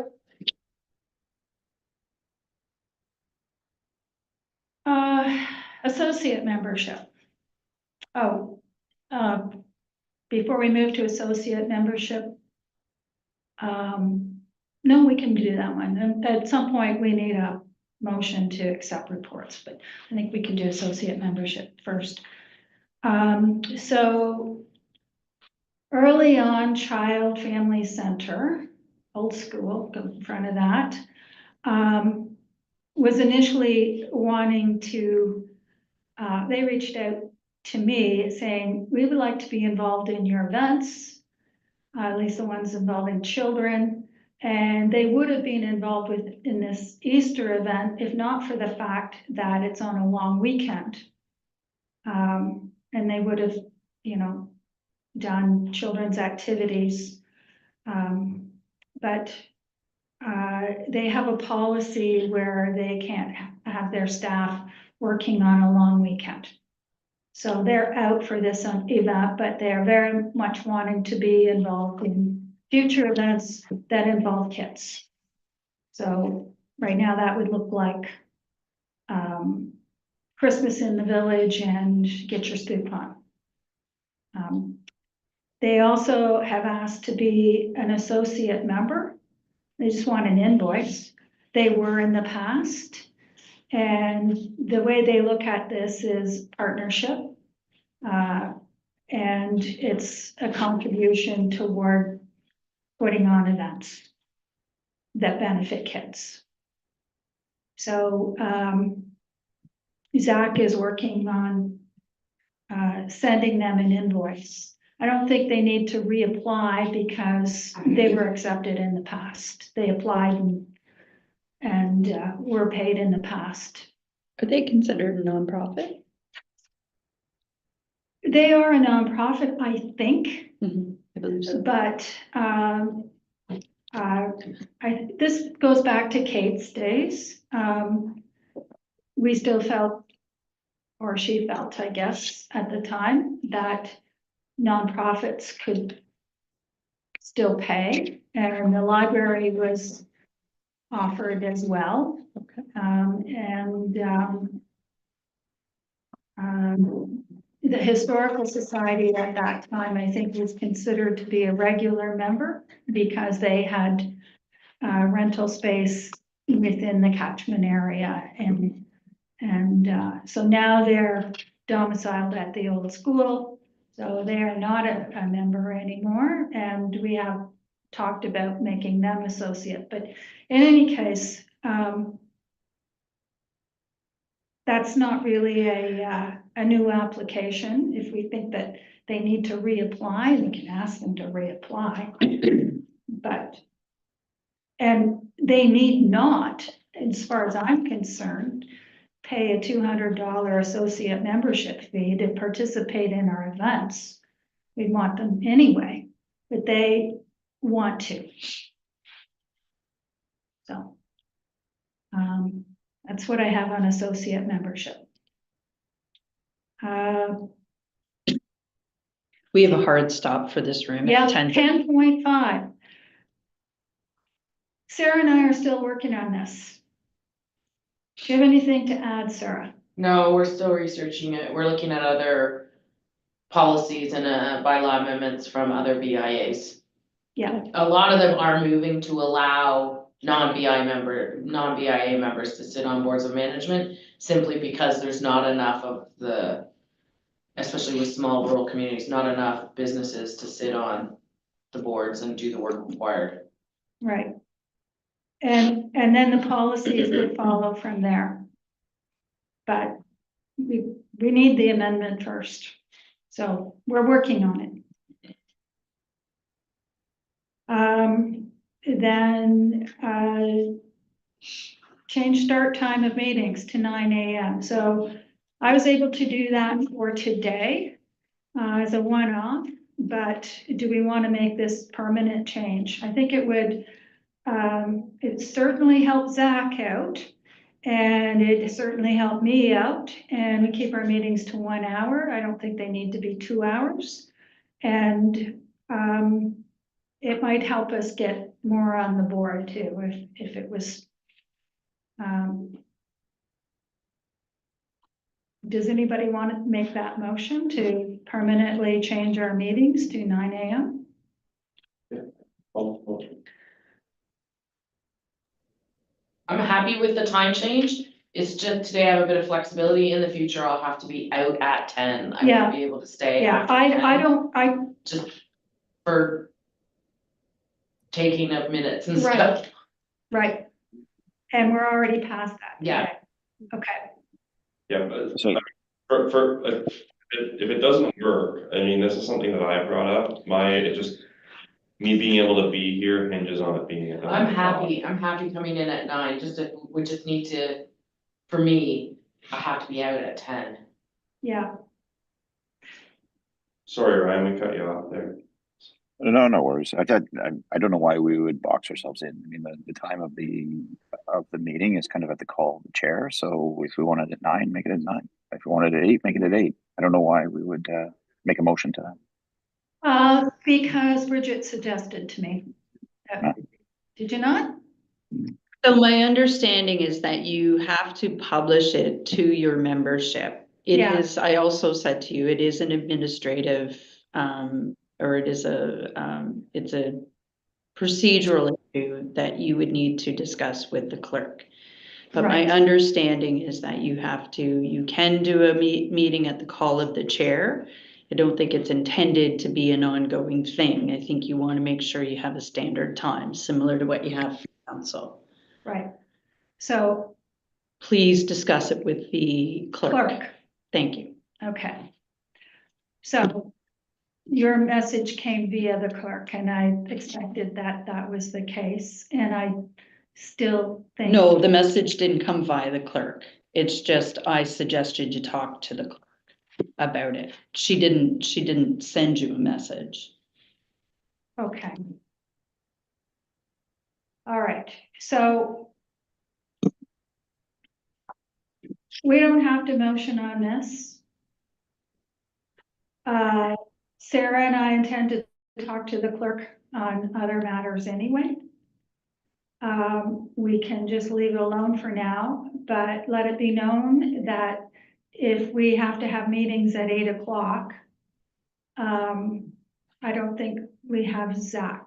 Speaker 1: Associate membership. Oh, before we move to associate membership, no, we can do that one. And at some point, we need a motion to accept reports, but I think we can do associate membership first. So early on, Child Family Center, old school, go in front of that, was initially wanting to, they reached out to me saying, we would like to be involved in your events, at least the ones involving children. And they would have been involved in this Easter event, if not for the fact that it's on a long weekend. And they would have, done children's activities. But they have a policy where they can't have their staff working on a long weekend. So they're out for this event, but they're very much wanting to be involved in future events that involve kids. So right now that would look like Christmas in the Village and Get Your Scoop On. They also have asked to be an associate member. They just want an invoice. They were in the past. And the way they look at this is partnership. And it's a contribution toward putting on events that benefit kids. So Zach is working on sending them an invoice. I don't think they need to reapply because they were accepted in the past. They applied and were paid in the past.
Speaker 8: Are they considered a nonprofit?
Speaker 1: They are a nonprofit, I think,
Speaker 8: I believe so.
Speaker 1: but this goes back to Kate's days. We still felt, or she felt, I guess, at the time, that nonprofits could still pay, and the library was offered as well.
Speaker 8: Okay.
Speaker 1: The Historical Society at that time, I think, was considered to be a regular member because they had rental space within the catchment area. And so now they're domiciled at the old school. So they are not a member anymore. And we have talked about making them associate. But in any case, that's not really a new application. If we think that they need to reapply, we can ask them to reapply. And they need not, as far as I'm concerned, pay a $200 associate membership fee to participate in our events. We want them anyway, but they want to. So that's what I have on associate membership.
Speaker 8: We have a hard stop for this room
Speaker 1: Yeah,
Speaker 8: at 10.
Speaker 1: 10.5. Sarah and I are still working on this. Do you have anything to add, Sarah?
Speaker 7: No, we're still researching it. We're looking at other policies and bylaw amendments from other BIAs.
Speaker 1: Yeah.
Speaker 7: A lot of them are moving to allow non-BIA members to sit on boards of management simply because there's not enough of especially with small rural communities, not enough businesses to sit on the boards and do the work required.
Speaker 1: Right. And then the policies would follow from there. But we need the amendment first. So we're working on it. Then change start time of meetings to 9 AM. So I was able to do that for today as a one-off, but do we want to make this permanent change? I think it would, it certainly help Zach out, and it certainly helped me out, and we keep our meetings to 1 hour. I don't think they need to be 2 hours. And it might help us get more on the board too, if it was. Does anybody want to make that motion to permanently change our meetings to 9 AM?
Speaker 7: I'm happy with the time change. It's just today I have a bit of flexibility. In the future, I'll have to be out at 10. I
Speaker 1: Yeah.
Speaker 7: won't be able to stay
Speaker 1: Yeah,
Speaker 7: after
Speaker 1: I
Speaker 7: 10
Speaker 1: don't,
Speaker 7: just for taking of minutes and
Speaker 1: Right.
Speaker 7: stuff.
Speaker 1: right. And we're already past that.
Speaker 7: Yeah.
Speaker 1: today. Okay,
Speaker 2: Yeah, but
Speaker 3: So-
Speaker 2: if it doesn't work, I mean, this is something that I brought up, me being able to be here hinges on it being at 9
Speaker 7: I'm
Speaker 2: o'clock.
Speaker 7: happy coming in at 9, we just need to, for me, I have to be out at 10.
Speaker 1: yeah,
Speaker 2: Sorry, Ryan, we cut you off there.
Speaker 3: No, no worries. I don't know why we would box ourselves in. I mean, the time of the meeting is kind of at the call of the chair. So if we wanted it at 9, make it at 9. If we wanted it at 8, make it at 8. I don't know why we would make a motion to that.
Speaker 1: because Bridget suggested to me.
Speaker 3: Yeah.
Speaker 1: Did you not?
Speaker 8: So my understanding is that you have to publish it to your membership. It
Speaker 1: Yeah.
Speaker 8: is, I also said to you, it is an administrative, or it's a procedural issue that you would need to discuss with the clerk. But my
Speaker 1: Right.
Speaker 8: understanding is that you can do a meeting at the call of the chair. I don't think it's intended to be an ongoing thing. I think you want to make sure you have a standard time, similar to what you have for council.
Speaker 1: Right. So
Speaker 8: Please discuss it with the clerk.
Speaker 1: clerk,
Speaker 8: Thank you.
Speaker 1: okay. So your message came via the clerk, and I expected that that was the case, and I still think.
Speaker 8: No, the message didn't come via the clerk. It's just, I suggested you talk to the clerk about it. She didn't send you a message.
Speaker 1: Okay. All right, so we don't have to motion on this. Sarah and I intend to talk to the clerk on other matters anyway. We can just leave it alone for now, but let it be known that if we have to have meetings at 8 o'clock, I don't think we have Zach.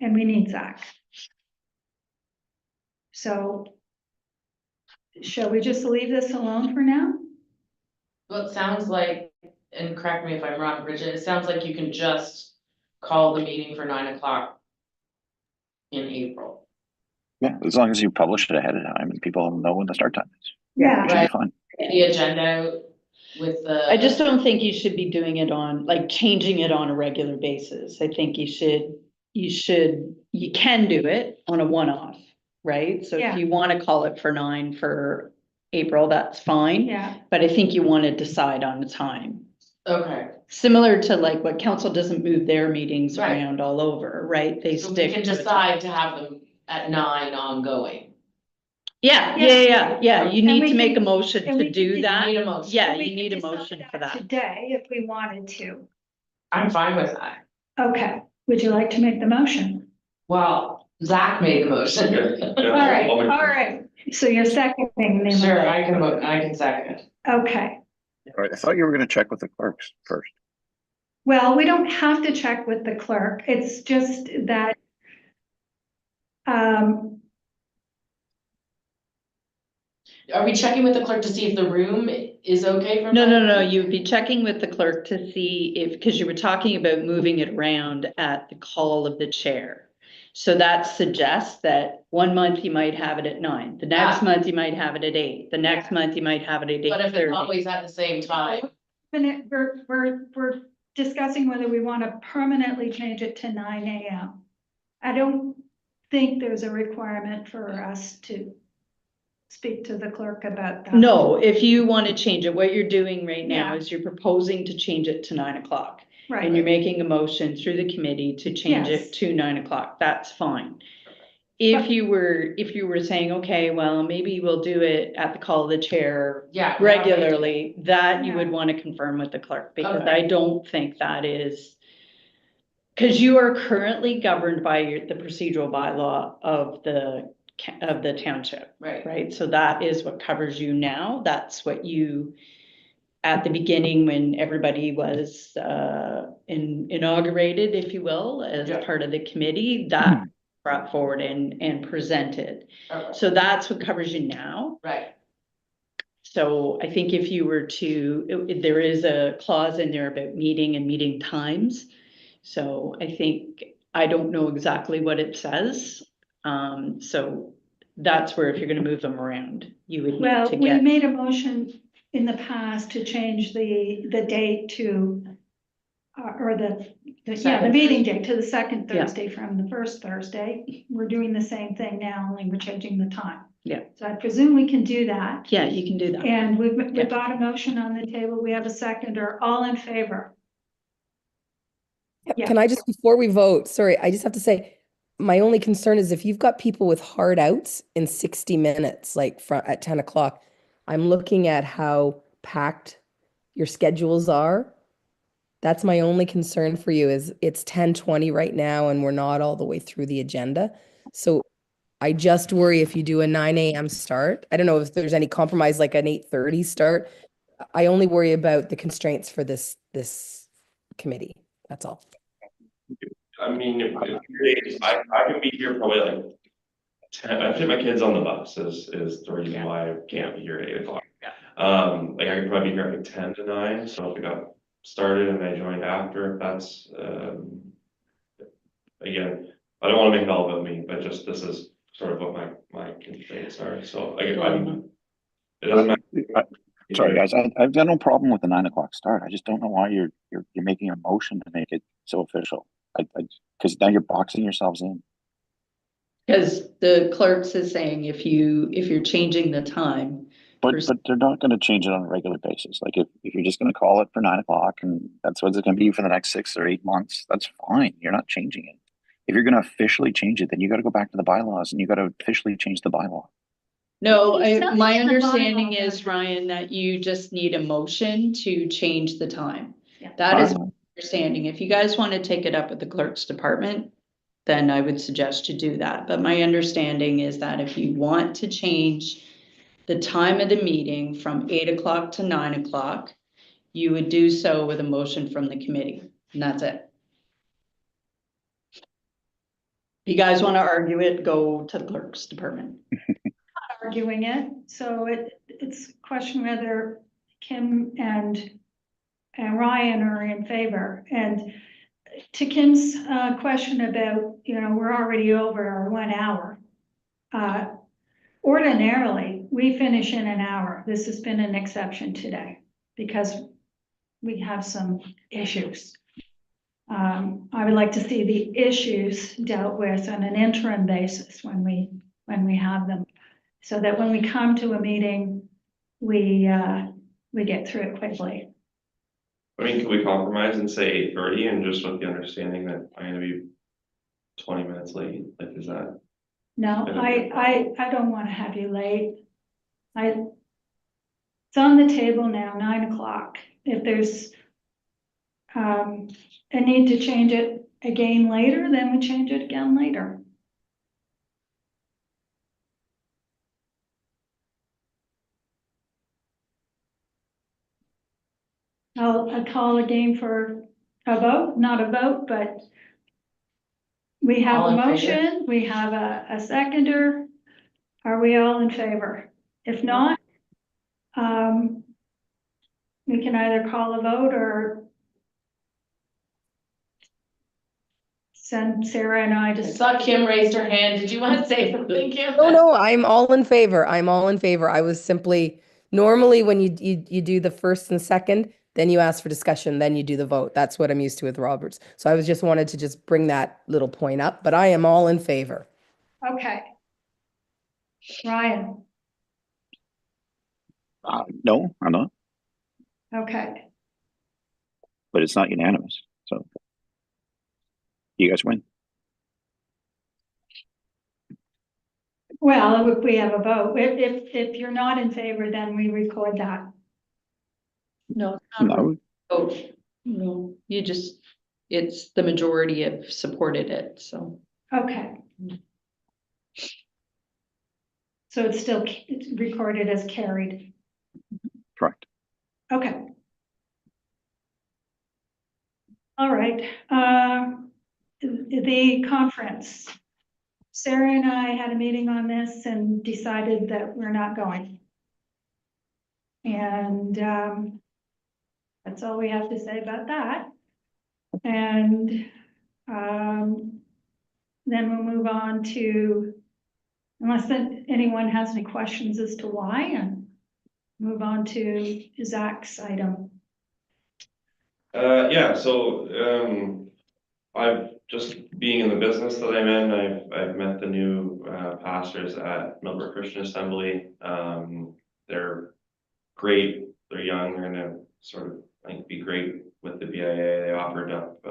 Speaker 1: And we need Zach. So shall we just leave this alone for now?
Speaker 7: Well, it sounds like, and correct me if I'm wrong, Bridget, it sounds like you can just call the meeting for 9 o'clock in April.
Speaker 3: Yeah, as long as you publish it ahead of time and people know when the start time is.
Speaker 1: Yeah.
Speaker 3: It should be fine.
Speaker 7: Get the agenda out with the.
Speaker 8: I just don't think you should be doing it on, like, changing it on a regular basis. I think you can do it on a one-off, right? So
Speaker 1: Yeah.
Speaker 8: if you want to call it for 9 for April, that's fine.
Speaker 1: Yeah,
Speaker 8: But I think you want to decide on the time.
Speaker 7: Okay,
Speaker 8: Similar to like what council doesn't move their meetings
Speaker 7: Right.
Speaker 8: around all over, right? They
Speaker 7: so we
Speaker 8: stick.
Speaker 7: can
Speaker 8: to a time.
Speaker 7: decide to have them at 9 ongoing.
Speaker 8: Yeah,
Speaker 1: Yeah.
Speaker 8: you
Speaker 1: And
Speaker 8: need
Speaker 1: we
Speaker 8: to make a
Speaker 1: can-
Speaker 8: motion
Speaker 1: and we
Speaker 8: to
Speaker 1: can
Speaker 8: do
Speaker 1: do-
Speaker 8: that.
Speaker 7: Need a motion.
Speaker 8: Yeah,
Speaker 1: we
Speaker 8: you
Speaker 1: could
Speaker 8: need a
Speaker 1: decide
Speaker 8: motion for that.
Speaker 1: today if we wanted to.
Speaker 7: I'm fine with that.
Speaker 1: Okay, would you like to make the motion?
Speaker 7: Well, Zach made the motion.
Speaker 1: All right, so you're seconding the.
Speaker 7: Sure, I can second it.
Speaker 1: Okay,
Speaker 3: All right, I thought you were going to check with the clerks first.
Speaker 1: well, we don't have to check with the clerk, it's just that.
Speaker 7: Are we checking with the clerk to see if the room is okay for?
Speaker 8: No, you'd be checking with the clerk to see if, because you were talking about moving it around at the call of the chair. So that suggests that 1 month you might have it at 9, the next month you might have it at 8, the next month you might have it at 8:30.
Speaker 7: But if it's always at the same time,
Speaker 1: And we're discussing whether we want to permanently change it to 9 AM. I don't think there's a requirement for us to speak to the clerk about that.
Speaker 8: No, if you want to change it, what you're doing right now
Speaker 1: Yeah.
Speaker 8: is you're proposing to change it to 9 o'clock. And you're
Speaker 1: Right,
Speaker 8: making a motion through the committee to change
Speaker 1: Yes.
Speaker 8: it to 9 o'clock. That's fine. If you were saying, okay, well, maybe we'll do it at the call of the chair
Speaker 7: Yeah.
Speaker 8: regularly, that you would
Speaker 1: Yeah.
Speaker 8: want to confirm with the clerk, because
Speaker 7: Okay.
Speaker 8: I don't think that is. Because you are currently governed by the procedural bylaw of the township,
Speaker 7: Right.
Speaker 8: right? So that is what covers you now. That's what you, at the beginning, when everybody was inaugurated, if you will, as
Speaker 7: Yeah.
Speaker 8: part of the committee, that brought forward and presented.
Speaker 7: Okay.
Speaker 8: So that's what covers you now.
Speaker 7: Right.
Speaker 8: So I think if you were to, there is a clause in there about meeting and meeting times. So I think, I don't know exactly what it says. So that's where if you're gonna move them around, you would need
Speaker 1: well,
Speaker 8: to
Speaker 1: we
Speaker 8: get.
Speaker 1: made a motion in the past to change the date to, or the
Speaker 7: Second
Speaker 1: meeting date to the second
Speaker 8: Yeah.
Speaker 1: Thursday from the first Thursday. We're doing the same thing now, only we're changing the time.
Speaker 8: Yeah.
Speaker 1: So I presume we can do that.
Speaker 8: Yeah, you can do that.
Speaker 1: And we've
Speaker 8: Yeah.
Speaker 1: got a motion on the table. We have a seconder. All in favor? Yeah.
Speaker 4: Can I just, before we vote, sorry, I just have to say, my only concern is if you've got people with hard outs in 60 minutes, like at 10 o'clock, I'm looking at how packed your schedules are. That's my only concern for you is it's 10:20 right now and we're not all the way through the agenda. So I just worry if you do a 9 a.m. start. I don't know if there's any compromise like an 8:30 start. I only worry about the constraints for this committee. That's all.
Speaker 2: I mean, I can be here probably like 10, I fit my kids on the bus is the reason why I can't be here at 8 o'clock. Like I could probably be here at like 10 to 9, so if we got started and I joined after, that's, again, I don't wanna make it all about me, but just this is sort of what my constraints are, so it doesn't matter.
Speaker 3: Sorry, guys, I've got no problem with the 9 o'clock start. I just don't know why you're making a motion to make it so official. Because now you're boxing yourselves in.
Speaker 8: Because the clerks is saying if you're changing the time.
Speaker 3: But they're not gonna change it on a regular basis. Like if you're just gonna call it for 9 o'clock and that's what it's gonna be for the next 6 or 8 months, that's fine. You're not changing it. If you're gonna officially change it, then you gotta go back to the bylaws and you gotta officially change the bylaw.
Speaker 8: No,
Speaker 1: It's not
Speaker 8: my
Speaker 1: in the
Speaker 8: understanding
Speaker 1: bylaw.
Speaker 8: is, Ryan, that you just need a motion to change the time.
Speaker 1: Yeah.
Speaker 8: That is my understanding. If you guys want to take it up with the clerk's department, then I would suggest you do that. But my understanding is that if you want to change the time of the meeting from 8 o'clock to 9 o'clock, you would do so with a motion from the committee, and that's it. If you guys want to argue it, go to the clerk's department.
Speaker 1: Arguing it, so it's a question whether Kim and Ryan are in favor. And to Kim's question about, we're already over our 1 hour. Ordinarily, we finish in an hour. This has been an exception today because we have some issues. I would like to see the issues dealt with on an interim basis when we have them, so that when we come to a meeting, we get through it quickly.
Speaker 2: I mean, can we compromise and say 8:30 and just with the understanding that I'm gonna be 20 minutes late, like is that?
Speaker 1: No, I don't want to have you late. It's on the table now, 9 o'clock. If there's a need to change it again later, then we change it again later. I'll call again for a vote, not a vote, but we have
Speaker 7: All
Speaker 1: a
Speaker 7: in favor?
Speaker 1: motion, we have a seconder. Are we all in favor? If not, we can either call a vote or send Sarah and I
Speaker 7: I
Speaker 1: to.
Speaker 7: saw Kim raised her hand. Did you want to say something, Kim?
Speaker 4: No, I'm all in favor. I'm all in favor. I was simply, normally when you do the first and second, then you ask for discussion, then you do the vote. That's what I'm used to with Roberts. So I was just wanted to just bring that little point up, but I am all in favor.
Speaker 1: Okay. Ryan,
Speaker 3: No, I'm not,
Speaker 1: okay.
Speaker 3: but it's not unanimous, so you guys win.
Speaker 1: Well, if we have a vote, if you're not in favor, then we record that.
Speaker 8: No, it's not
Speaker 3: No,
Speaker 8: Oh, no, you just, it's the majority have supported it, so.
Speaker 1: Okay. So it's still it's recorded as carried.
Speaker 3: correct.
Speaker 1: Okay. All right, the conference. Sarah and I had a meeting on this and decided that we're not going. And that's all we have to say about that. And then we'll move on to, unless anyone has any questions as to why, and move on to Zach's item.
Speaker 2: Yeah, so, I've just being in the business that I'm in, I've met the new, pastors at Millbrook Christian Assembly. They're great, they're young, they're gonna sort of, I think, be great with the BIA. They offered up,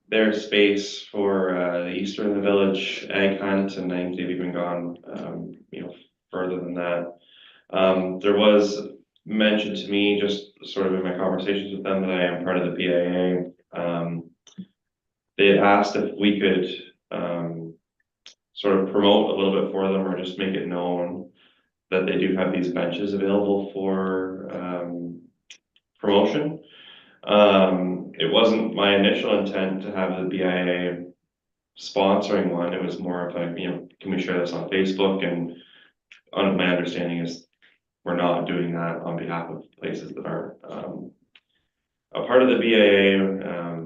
Speaker 2: their space for, the Easter in the Village egg hunt, and I think they've even gone, further than that. There was mentioned to me, just sort of in my conversations with them, that I am part of the BIA. They had asked if we could, sort of promote a little bit for them, or just make it known that they do have these benches available for, promotion. It wasn't my initial intent to have the BIA sponsoring one. It was more of a, can we share this on Facebook? And my understanding is we're not doing that on behalf of places that aren't, a part of the BIA.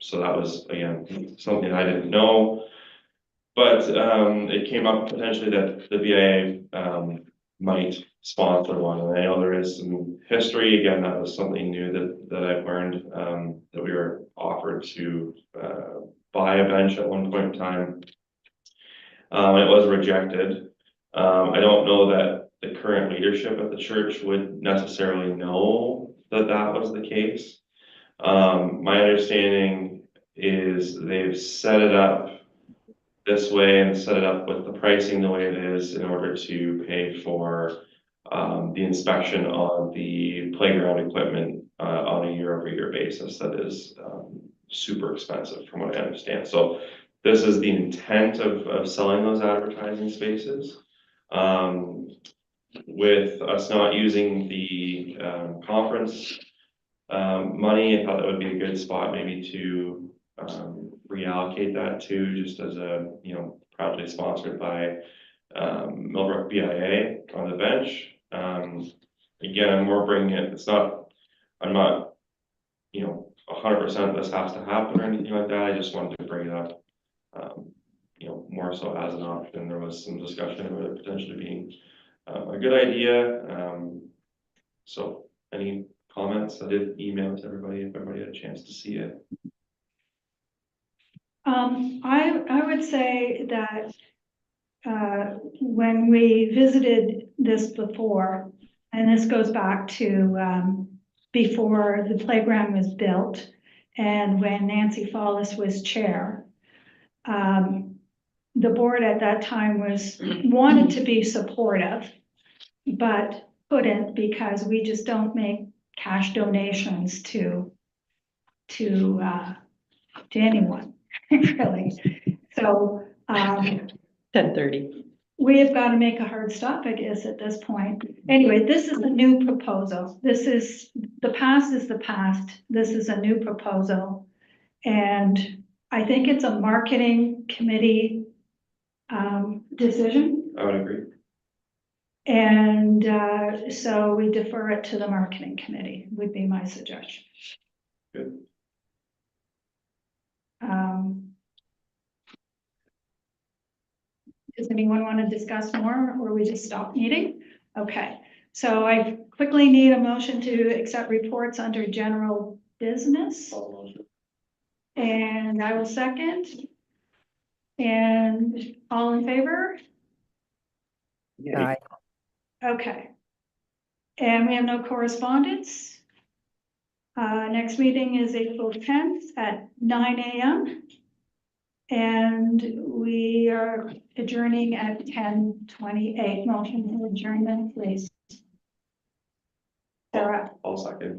Speaker 2: So that was, again, something I didn't know. But it came up potentially that the BIA might sponsor one. And I know there is some history. Again, that was something new that I've learned, that we were offered to buy a bench at one point in time. It was rejected. I don't know that the current leadership at the church would necessarily know that that was the case. My understanding is they've set it up this way and set it up with the pricing the way it is in order to pay for the inspection on the playground equipment on a year-over-year basis. That is super expensive from what I understand. So this is the intent of selling those advertising spaces. With us not using the conference money, I thought that would be a good spot maybe to reallocate that to, just as a, proudly sponsored by Millbrook BIA on the bench. Again, I'm more bringing it, I'm not, 100% this has to happen or anything like that. I just wanted to bring it up, more so as an option. There was some discussion about it potentially being a good idea. So any comments? I did email to everybody, if everybody had a chance to see it.
Speaker 1: I would say that when we visited this before, and this goes back to before the playground was built and when Nancy Follis was chair, the board at that time wanted to be supportive, but couldn't, because we just don't make cash donations to anyone, really. So
Speaker 8: 10:30.
Speaker 1: we have got to make a hard stop, I guess, at this point. Anyway, this is a new proposal. The past is the past. This is a new proposal. And I think it's a marketing committee decision.
Speaker 2: I would agree.
Speaker 1: And so we defer it to the marketing committee, would be my suggestion.
Speaker 2: Good.
Speaker 1: Does anyone want to discuss more, or we just stop meeting? Okay, so I've quickly need a motion to accept reports under general business. And I will second. And all in favor?
Speaker 4: Aye.
Speaker 1: Okay. And we have no correspondence. Next meeting is April 10th at 9 a.m. And we are adjourning at 10:28. Motion for adjournment, please. Sarah.
Speaker 2: I'll second.